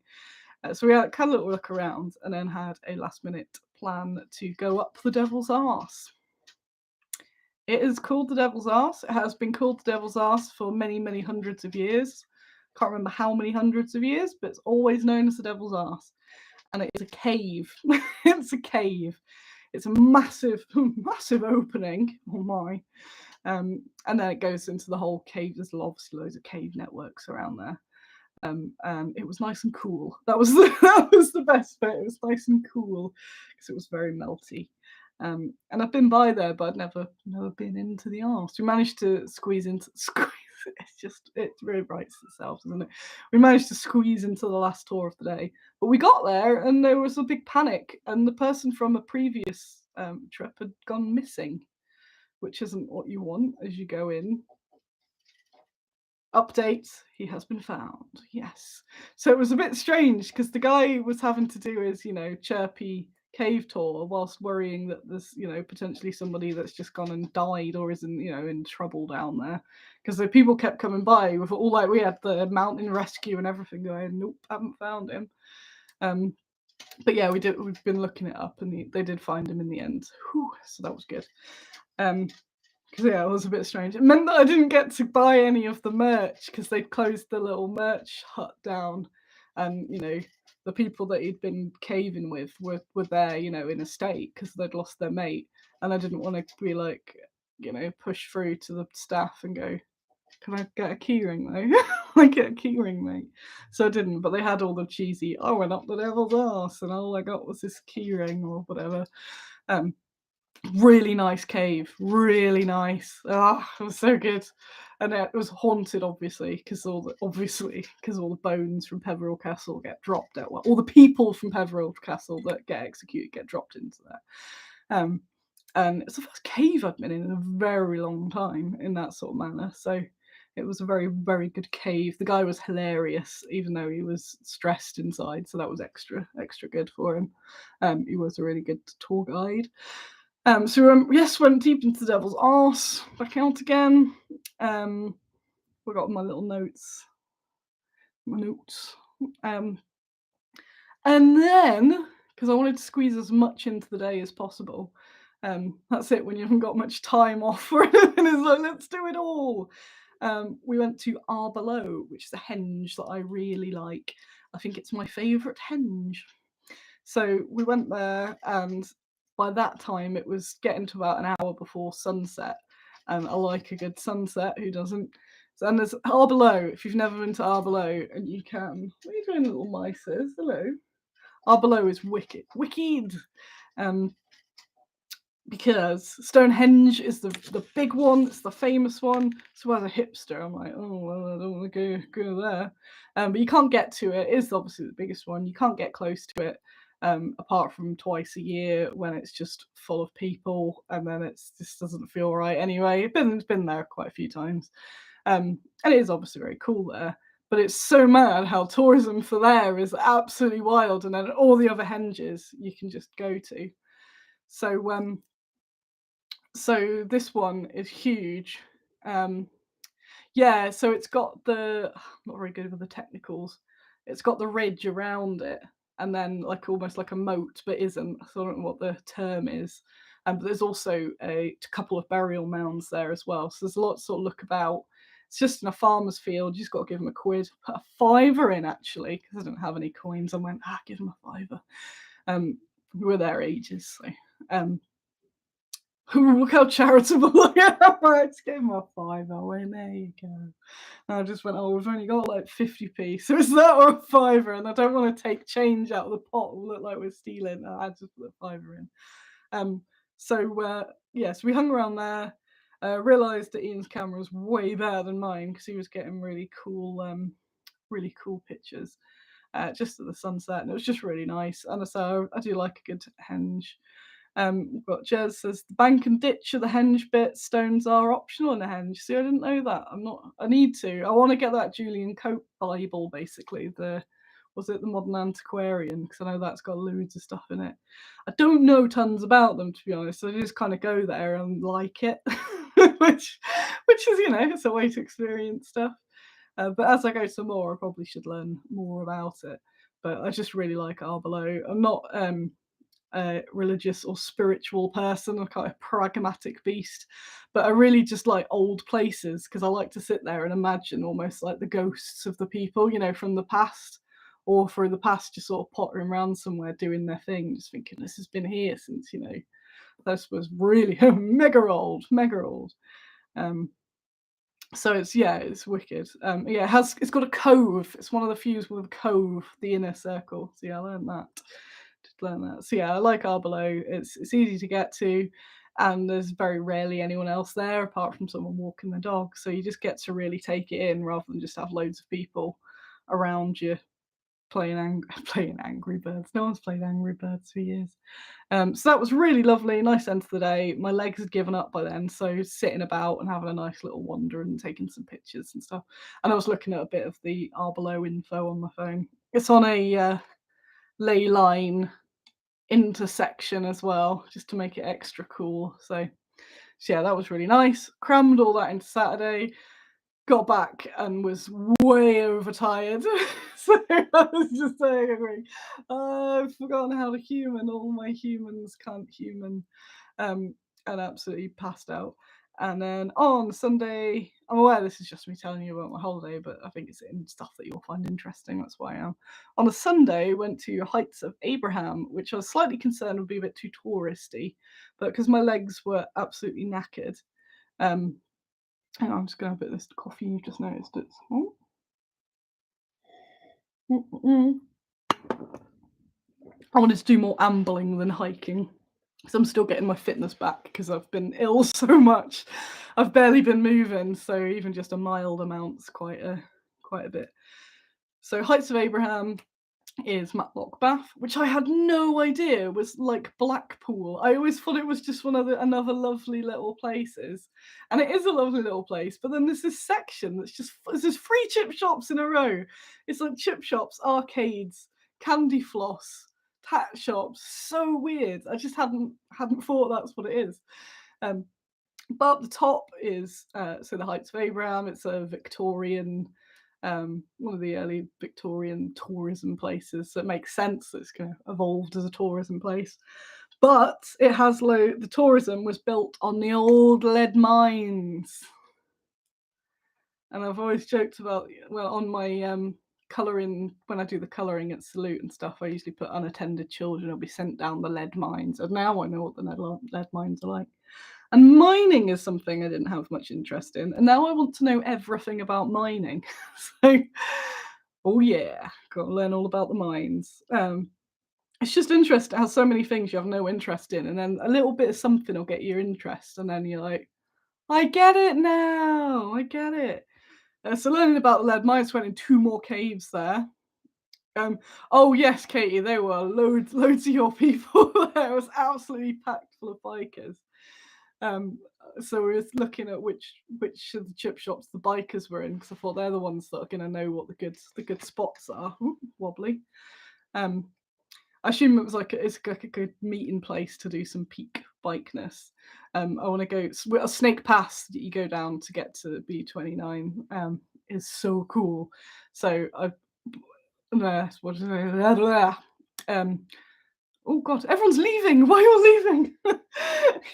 So we had a little look around, and then had a last minute plan to go up the Devil's Arse. It is called the Devil's Arse. It has been called the Devil's Arse for many, many hundreds of years. Can't remember how many hundreds of years, but it's always known as the Devil's Arse. And it is a cave. It's a cave. It's a massive, massive opening. Oh my. And then it goes into the whole cave. There's obviously loads of cave networks around there. And it was nice and cool. That was the best bit. It was nice and cool because it was very melty. And I've been by there, but I'd never been into the arse. We managed to squeeze. It really writes itself, doesn't it? We managed to squeeze into the last tour of the day, but we got there and there was a big panic, and the person from a previous trip had gone missing, which isn't what you want as you go in. Update, he has been found. Yes. So it was a bit strange because the guy was having to do his, chirpy cave tour whilst worrying that there's, potentially somebody that's just gone and died or is in trouble down there. Because the people kept coming by with all, like, we had the mountain rescue and everything going, nope, haven't found him. But yeah, we've been looking it up, and they did find him in the end. Whew, so that was good. Because yeah, it was a bit strange. It meant that I didn't get to buy any of the merch because they'd closed the little merch hut down, and the people that he'd been caving with were there, in a state because they'd lost their mate, and I didn't want to be like, push through to the staff and go, "Can I get a keyring though?" I get a keyring, mate. So I didn't, but they had all the cheesy. I went up the devil's arse, and all I got was this keyring or whatever. Really nice cave, really nice. It was so good, and it was haunted, obviously, because all the bones from Peveril Castle get dropped out. Well, all the people from Peveril Castle that get executed get dropped into there. And it's the first cave I've been in a very long time in that sort of manner. So It was a very, very good cave. The guy was hilarious, even though he was stressed inside, so that was extra good for him. He was a really good tour guide. So yes, went deep into the devil's arse, back out again. Forgot my little notes. My notes. And then, because I wanted to squeeze as much into the day as possible, that's it when you haven't got much time off for anything, it's like, let's do it all. We went to Arborough, which is a henge that I really like. I think it's my favourite henge. So we went there, and by that time it was getting to about an hour before sunset. And I like a good sunset, who doesn't? So, and there's Arborough, if you've never been to Arborough, and you can. What are you doing, little mices? Hello. Arborough is wicked. Wicked! Because Stonehenge is the big one, it's the famous one. So as a hipster, I'm like, oh well, I don't want to go there. But you can't get to it. It is obviously the biggest one. You can't get close to it, apart from twice a year when it's just full of people, and then it just doesn't feel right anyway. It's been there quite a few times, and it is obviously very cool there. But it's so mad how tourism for there is absolutely wild, and then all the other henges you can just go to. So this one is huge. Yeah, so it's got the I'm not very good with the technicals. It's got the ridge around it, and then like almost like a moat, but isn't. So I don't know what the term is. But there's also a couple of burial mounds there as well. So there's a lot to sort of look about. It's just in a farmer's field. You just got to give them a quid. Put a fiver in actually, because I didn't have any coins. I went, give them a fiver. We were there ages, so look how charitable I am. I just gave him a fiver. I went, there you go. And I just went, we've only got like 50p, so it's that or a fiver, and I don't want to take change out of the pot and look like we're stealing. I just put a fiver in. So we hung around there. Realised that Ian's camera was way better than mine because he was getting really cool pictures just at the sunset, and it was just really nice. And so I do like a good henge. We've got Jez says the bank and ditch of the henge bit. Stones are optional in the henge. See, I didn't know that. I need to. I want to get that Julian Cope Bible, basically. Was it the Modern Antiquarian? Because I know that's got loads of stuff in it. I don't know tons about them, to be honest. So I just kind of go there and like it, which is, it's a way to experience stuff. But as I go some more, I probably should learn more about it. But I just really like Arborough. I'm not a religious or spiritual person. I'm kind of pragmatic beast, but I really just like old places because I like to sit there and imagine almost like the ghosts of the people, from the past, or through the past, just sort of pottering around somewhere doing their thing, just thinking this has been here since, this was really mega old. So it's wicked. It's got a cove. It's one of the few with a cove, the inner circle. So I learned that. So I like Arborough. It's easy to get to, and there's very rarely anyone else there apart from someone walking the dog. So you just get to really take it in rather than just have loads of people around you playing Angry Birds. No one's played Angry Birds for years. So that was really lovely. Nice end of the day. My legs had given up by then, so sitting about and having a nice little wander and taking some pictures and stuff. And I was looking at a bit of the Arborough info on my phone. It's on a ley line intersection as well, just to make it extra cool. So that was really nice. Crammed all that into Saturday. Got back and was way overtired. So I was just saying, I've forgotten how to human. All my humans can't human. And absolutely passed out. And then on Sunday, I'm aware this is just me telling you about my holiday, but I think it's in stuff that you'll find interesting. That's why I am. On a Sunday, went to Heights of Abraham, which I was slightly concerned would be a bit too touristy, but because my legs were absolutely knackered. Hang on, I'm just going to put this coffee. You've just noticed it. I wanted to do more ambling than hiking. So I'm still getting my fitness back because I've been ill so much. I've barely been moving, so even just a mild amount's quite a bit. So Heights of Abraham, is Matlock Bath, which I had no idea was like Blackpool. I always thought it was just one of another lovely little places, and it is a lovely little place. But then there's this section that's just there's 3 chip shops in a row. It's like chip shops, arcades, candy floss, tat shops. So weird. I just hadn't thought that's what it is. Um, but up the top is so the Heights of Abraham. It's a Victorian, one of the early Victorian tourism places. So it makes sense that it's kind of evolved as a tourism place. But it has the tourism was built on the old lead mines, and I've always joked about, well, on my colouring, when I do the colouring at Salute and stuff, I usually put unattended children will be sent down the lead mines, and now I know what the lead mines are like. And mining is something I didn't have much interest in, and now I want to know everything about mining. So, oh yeah, got to learn all about the mines. It's just interesting how so many things you have no interest in, and then a little bit of something will get your interest, and then you're like, I get it now, I get it. So learning about the lead mines, went in 2 more caves there. Oh yes, Katie, there were loads of your people there. It was absolutely packed full of bikers. Um, so we was looking at which of the chip shops the bikers were in, because I thought they're the ones that are going to know what the good spots are. Ooh, wobbly. Um, I assume it was like it's like a good meeting place to do some peak bikeness. I want to go a Snake Pass that you go down to get to B29. Is so cool. So I what is it? Oh god, everyone's leaving. Why are you leaving?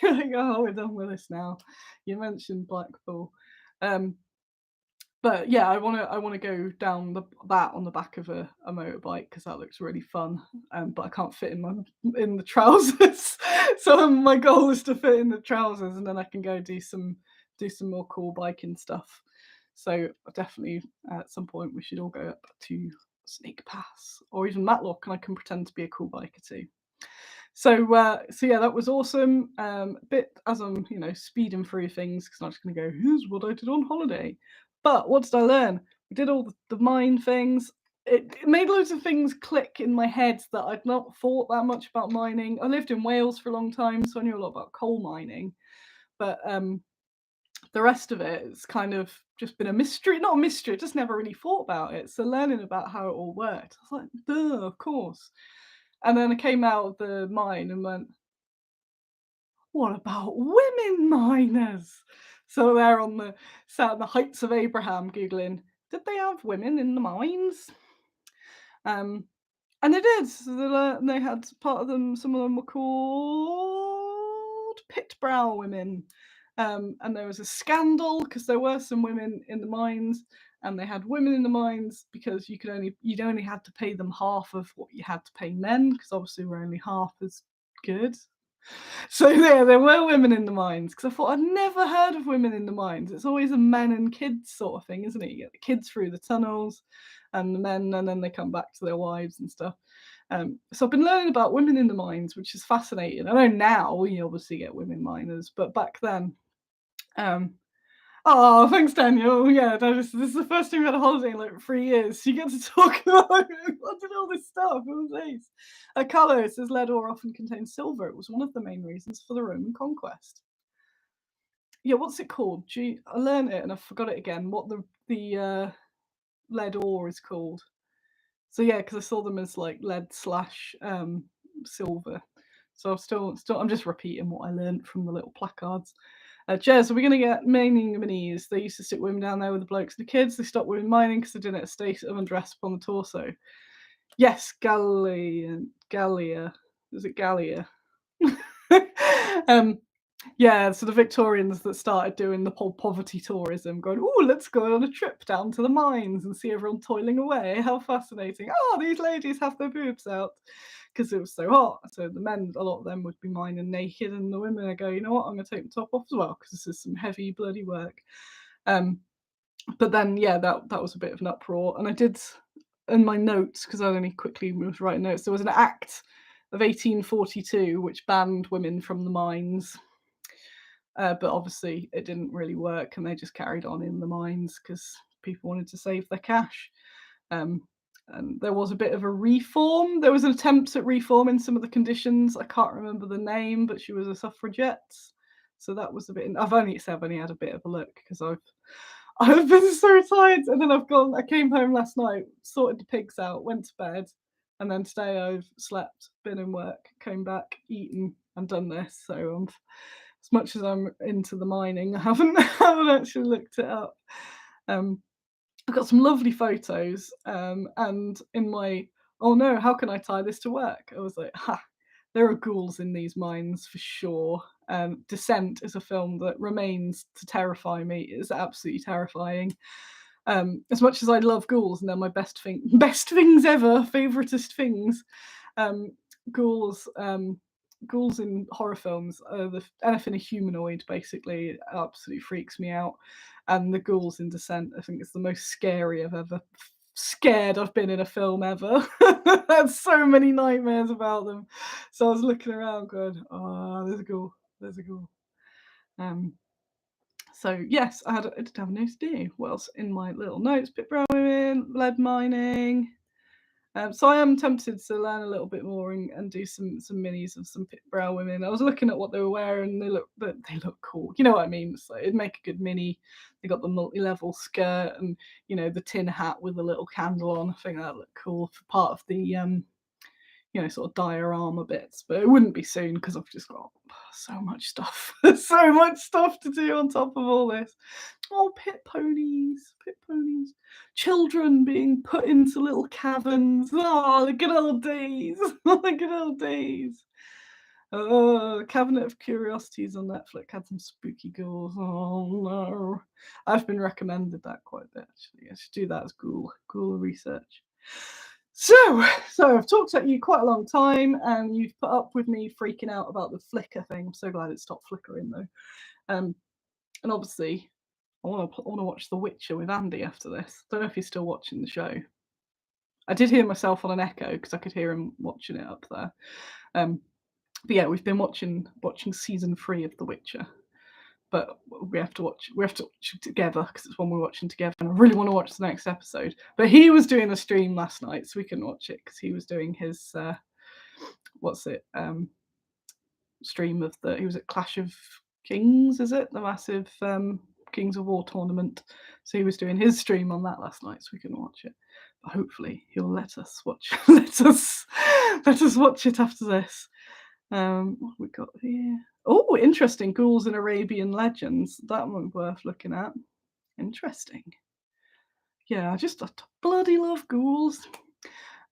You're like, oh, we're done with this now. You mentioned Blackpool. But yeah, I wanna go down that on the back of a motorbike, because that looks really fun. But I can't fit in the trousers. So my goal is to fit in the trousers, and then I can go do some more cool biking stuff. So definitely at some point we should all go up to Snake Pass or even Matlock, and I can pretend to be a cool biker too. So yeah, that was awesome. Bit as I'm speeding through things, because I'm just going to go. Here's what I did on holiday. But what did I learn? We did all the mine things. It made loads of things click in my head that I'd not thought that much about mining. I lived in Wales for a long time, so I knew a lot about coal mining. But the rest of it, it's kind of just been a mystery. Not a mystery, just never really thought about it. So learning about how it all worked, I was like, duh, of course. And then I came out of the mine and went, what about women miners? So they're sat on the Heights of Abraham, googling, did they have women in the mines? Um, and they did. So they had part of them. Some of them were called pit brow women. And there was a scandal because there were some women in the mines, and they had women in the mines because you'd only had to pay them half of what you had to pay men, because obviously we're only half as good. So yeah, there were women in the mines, because I thought I'd never heard of women in the mines. It's always a men and kids sort of thing, isn't it? You get the kids through the tunnels, and the men, and then they come back to their wives and stuff. So I've been learning about women in the mines, which is fascinating. I know now we obviously get women miners, but back then, um, oh, thanks, Daniel. Yeah, this is the first time we had a holiday in like 3 years. So you get to talk about I did all this stuff. It was nice. Colour, it says lead ore often contains silver. It was one of the main reasons for the Roman conquest. Yeah, what's it called? Gee, I learned it and I forgot it again. What the lead ore is called. So yeah, because I saw them as like lead slash silver. So I'm just repeating what I learned from the little placards. Jez, are we going to get mining minis? They used to stick women down there with the blokes and the kids. They stopped women mining because they didn't have a state of undress upon the torso. Yes, Gallia. Is it Gallia? Yeah, so the Victorians that started doing the poverty tourism, going, oh, let's go on a trip down to the mines and see everyone toiling away. How fascinating. Oh, these ladies have their boobs out, because it was so hot. So the men, a lot of them would be mining naked, and the women would go, you know what, I'm going to take the top off as well, because this is some heavy, bloody work. But then, yeah, that was a bit of an uproar. And I did, in my notes, because I only quickly was writing notes, there was an act of 1842 which banned women from the mines. But obviously it didn't really work, and they just carried on in the mines because people wanted to save their cash. and there was a bit of a reform. There was an attempt at reforming some of the conditions. I can't remember the name, but she was a suffragette. So that was a bit. I've only had a bit of a look because I've been so tired, and then I came home last night, sorted the pigs out, went to bed, and then today I've slept, been in work, came back, eaten, and done this. So as much as I'm into the mining, I haven't haven't actually looked it up. I've got some lovely photos, and in my oh no, how can I tie this to work? I was like, ha, there are ghouls in these mines for sure. Descent is a film that remains to terrify me. It's absolutely terrifying. As much as I love ghouls and they're my best things ever, favoritist things. Um, ghouls, ghouls in horror films, anything a humanoid basically absolutely freaks me out. And the ghouls in Descent, I think it's the most scary I've been in a film ever. I had so many nightmares about them. So I was looking around going, oh, there's a ghoul, there's a ghoul. So yes, I did have a note to do. What else in my little notes? Pit rowing, lead mining. So I am tempted to learn a little bit more and do some minis of some pit brow women. I was looking at what they were wearing, and they look cool. You know what I mean? So it'd make a good mini. They got the multi-level skirt and the tin hat with a little candle on. I think that looked cool for part of the sort of diorama bits, but it wouldn't be soon because I've just got so much stuff, so much stuff to do on top of all this. Oh, pit ponies, children being put into little caverns. Oh, the good old days, the good old days. Oh, Cabinet of Curiosities on Netflix had some spooky ghouls. Oh no, I've been recommended that quite a bit actually. I should do that as ghoul research. So I've talked at you quite a long time, and you've put up with me freaking out about the flicker thing. I'm so glad it stopped flickering though. And obviously, I want to watch The Witcher with Andy after this. Don't know if he's still watching the show. I did hear myself on an echo because I could hear him watching it up there. But yeah, we've been watching season 3 of The Witcher. But we have to watch it together because it's one we're watching together, and I really want to watch the next episode. But he was doing a stream last night, so we couldn't watch it because he was doing his stream of he was at Clash of Kings, is it? The massive Kings of War tournament. So he was doing his stream on that last night, so we couldn't watch it. But hopefully he'll let us watch let us watch it after this. What have we got here? Oh, interesting. Ghouls in Arabian Legends. That one worth looking at. Interesting. Yeah, I bloody love ghouls.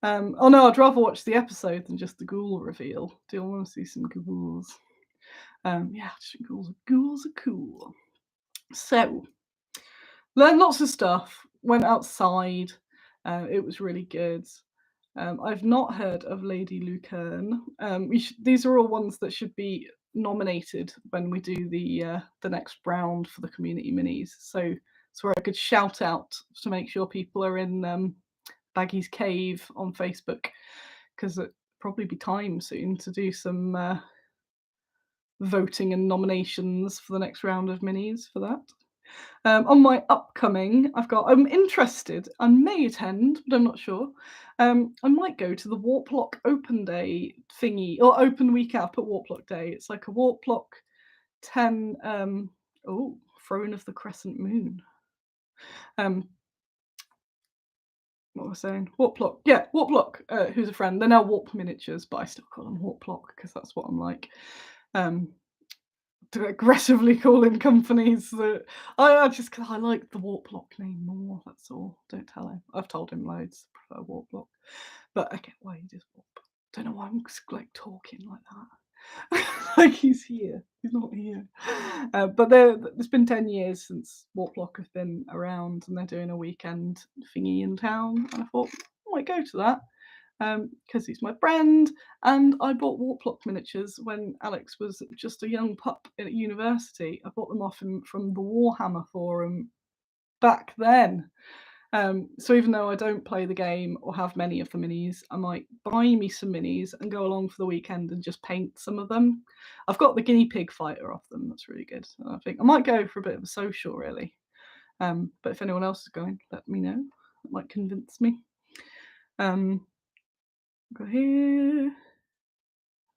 Oh no, I'd rather watch the episode than just the ghoul reveal. Do you want to see some ghouls? Yeah, ghouls are cool. So, learned lots of stuff. Went outside. It was really good. I've not heard of Lady Lucerne. These are all ones that should be nominated when we do the next round for the community minis. So it's where I could shout out to make sure people are in Baggy's Cave on Facebook, because it'll probably be time soon to do some voting and nominations for the next round of minis for that. On my upcoming, I'm interested. I may attend, but I'm not sure. I might go to the Warplock Open Day thingy, or Open Week Up at Warplock Day. It's like a Warplock 10. Throne of the Crescent Moon. What was I saying? Warplock. Yeah, Warplock, who's a friend. They're now Warp Miniatures, but I still call them Warplock because that's what I'm like. To aggressively call in companies that I like the Warplock name more. That's all. Don't tell him. I've told him loads. I prefer Warplock, but I get why he does Warp. Don't know why I'm like talking like that. Like he's here. He's not here. But it's been 10 years since Warplock have been around, and they're doing a weekend thingy in town, and I thought I might go to that. Because he's my friend, and I bought Warplock miniatures when Alex was just a young pup at university. I bought them off him from the Warhammer forum back then. So even though I don't play the game or have many of the minis, I might buy me some minis and go along for the weekend and just paint some of them. I've got the guinea pig fighter off them. That's really good. I think I might go for a bit of a social, really. But if anyone else is going, let me know. It might convince me. Um, go here.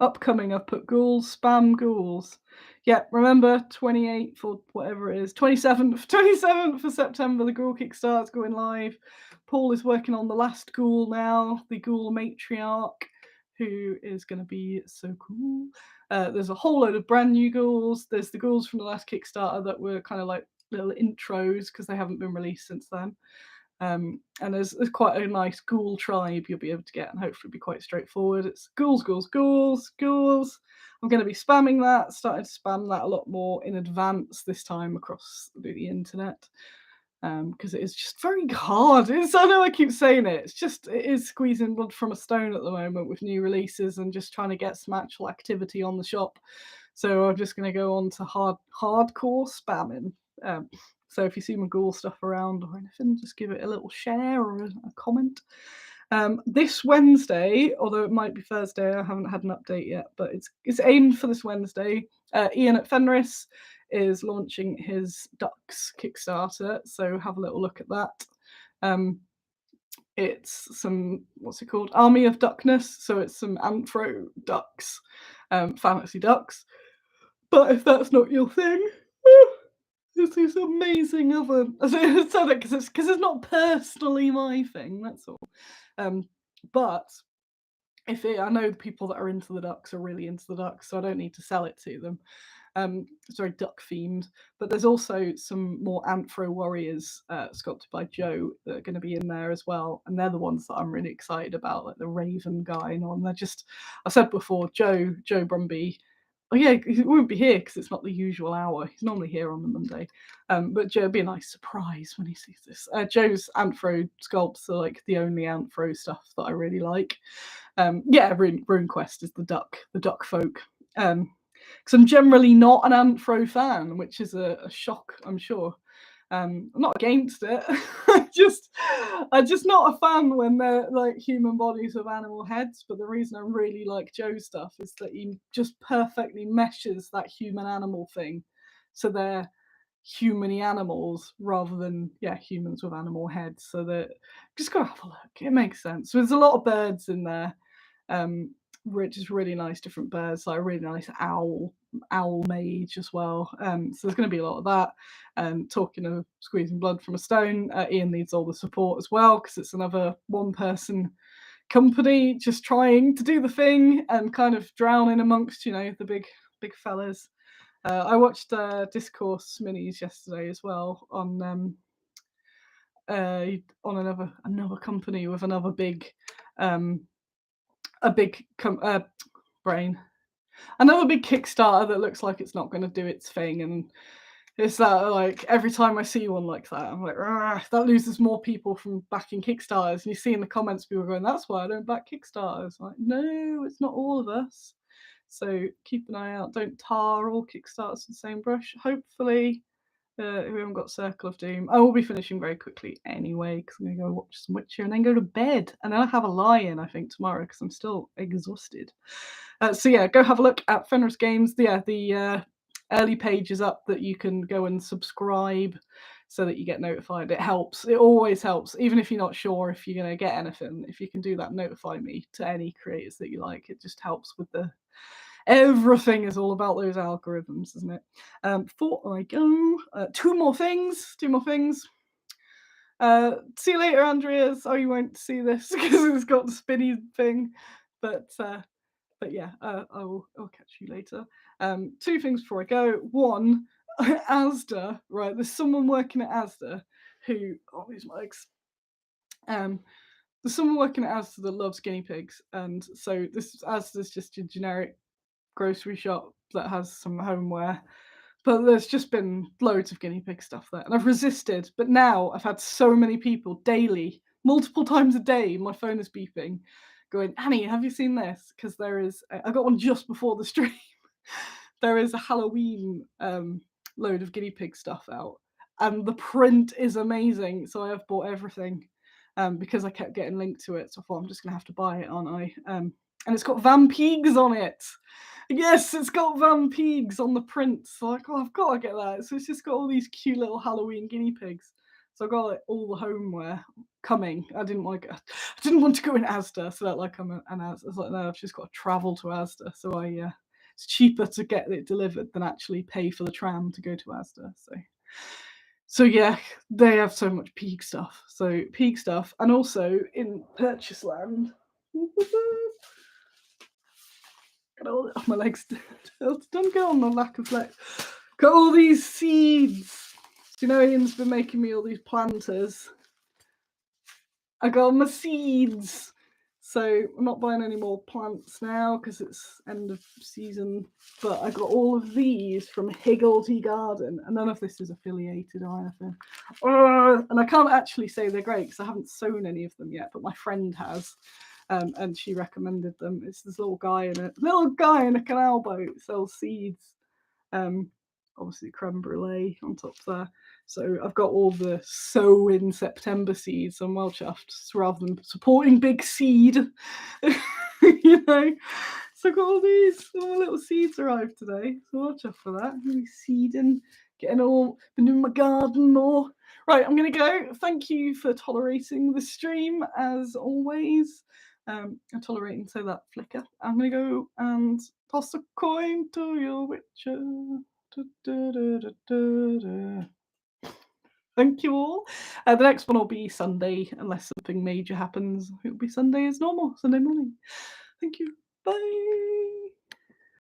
Upcoming, I've put ghouls, spam ghouls. Yeah, remember 28th or whatever it is, 27th of September, the Ghoul Kickstart's going live. Paul is working on the last ghoul now, the ghoul matriarch, who is going to be so cool. There's a whole load of brand new ghouls. There's the ghouls from the last Kickstarter that were kind of like little intros because they haven't been released since then. And there's quite a nice ghoul tribe you'll be able to get, and hopefully be quite straightforward. It's ghouls, ghouls, ghouls, ghouls. I'm going to be spamming that, starting to spam that a lot more in advance this time across the internet, because it is just very hard. I know I keep saying it. It is squeezing blood from a stone at the moment with new releases and just trying to get some actual activity on the shop. So I'm just going to go on to hardcore spamming. So if you see my ghoul stuff around or anything, just give it a little share or a comment. This Wednesday, although it might be Thursday, I haven't had an update yet, but it's aimed for this Wednesday. Ian at Fenris is launching his ZUCC Kickstarter, so have a little look at that. It's some, what's it called? Army of Duckness, so it's some Anthro ducks, fantasy ducks. But if that's not your thing, there's these amazing other. I say that because it's not personally my thing. That's all. But I know the people that are into the ducks are really into the ducks, so I don't need to sell it to them. It's very duck themed, but there's also some more Anthro warriors sculpted by Joe that are going to be in there as well, and they're the ones that I'm really excited about, like the Raven guy and on. They're just, I said before, Joe Brumby. Oh yeah, he won't be here because it's not the usual hour. He's normally here on the Monday, but Joe, it'll be a nice surprise when he sees this. Joe's Anthro sculpts are like the only Anthro stuff that I really like. Yeah, Rune Quest is the duck folk. Because I'm generally not an Anthro fan, which is a shock, I'm sure. I'm not against it. I'm just not a fan when they're like human bodies with animal heads. But the reason I really like Joe's stuff is that he just perfectly meshes that human animal thing, so they're humany animals rather than humans with animal heads. So that just go have a look. It makes sense. So there's a lot of birds in there. Which is really nice, different birds, like a really nice owl mage as well. So there's going to be a lot of that. Talking of squeezing blood from a stone, Ian needs all the support as well because it's another one-person company just trying to do the thing and kind of drowning amongst the big fellas. I watched Discourse minis yesterday as well on another company with another big brain. Another big Kickstarter that looks like it's not going to do its thing, and it's that like every time I see one like that, I'm like, that loses more people from backing Kickstarters. And you see in the comments people going, "That's why I don't back Kickstarters." Like, no, it's not all of us. So keep an eye out. Don't tar all Kickstarters with the same brush. Hopefully, we haven't got Circle of Doom. I will be finishing very quickly anyway because I'm going to go watch some Witcher and then go to bed. And then I'll have a lie-in, I think, tomorrow because I'm still exhausted. So yeah, go have a look at Fenris Games. The early page is up that you can go and subscribe so that you get notified. It helps. It always helps. Even if you're not sure if you're going to get anything, if you can do that, notify me to any creators that you like. It just helps with the... Everything is all about those algorithms, isn't it? Before I go, two more things. See you later, Andreas. Oh, you won't see this because it's got the spinny thing, but yeah, I'll catch you later. Two things before I go. One, Asda. Right, there's someone working at Asda who... Oh, these mics. There's someone working at Asda that loves guinea pigs, and so Asda's just a generic grocery shop that has some homeware, but there's just been loads of guinea pig stuff there, and I've resisted. But now I've had so many people daily, multiple times a day, my phone is beeping, going, "Annie, have you seen this?" Because I got one just before the stream. There is a Halloween load of guinea pig stuff out, and the print is amazing. So I have bought everything because I kept getting linked to it. So I thought, I'm just gonna have to buy it, aren't I? And it's got vampires on it. Yes, it's got vampires on the print. So like, I've got to get that. So it's just got all these cute little Halloween guinea pigs. So I got like all the homeware. coming. I didn't want to go in Asda, so that like I'm an Asda. I was like, no, I've just got to travel to Asda. So it's cheaper to get it delivered than actually pay for the tram to go to Asda. So yeah, they have so much peak stuff. So peak stuff, and also in Purchase Land. Oh, my legs don't go on the lack of flex. Got all these seeds. Do you know Ian's been making me all these planters? I got all my seeds. So I'm not buying any more plants now because it's end of season. But I got all of these from Higgledy Garden, and none of this is affiliated or anything. And I can't actually say they're great because I haven't sown any of them yet, but my friend has. And she recommended them. It's this little guy in a canal boat sells seeds. Obviously creme brulee on top there. So I've got all the sow in September seeds. I'm well chuffed. So rather than supporting big seed, you know. So I got all my little seeds arrived today. So well chuffed for that. Really seeding, been in my garden more. Right, I'm gonna go. Thank you for tolerating the stream as always. And tolerating so that flicker. I'm gonna go and toss a coin to your witcher. Thank you all. The next one will be Sunday, unless something major happens. It'll be Sunday as normal, Sunday morning. Thank you. Bye.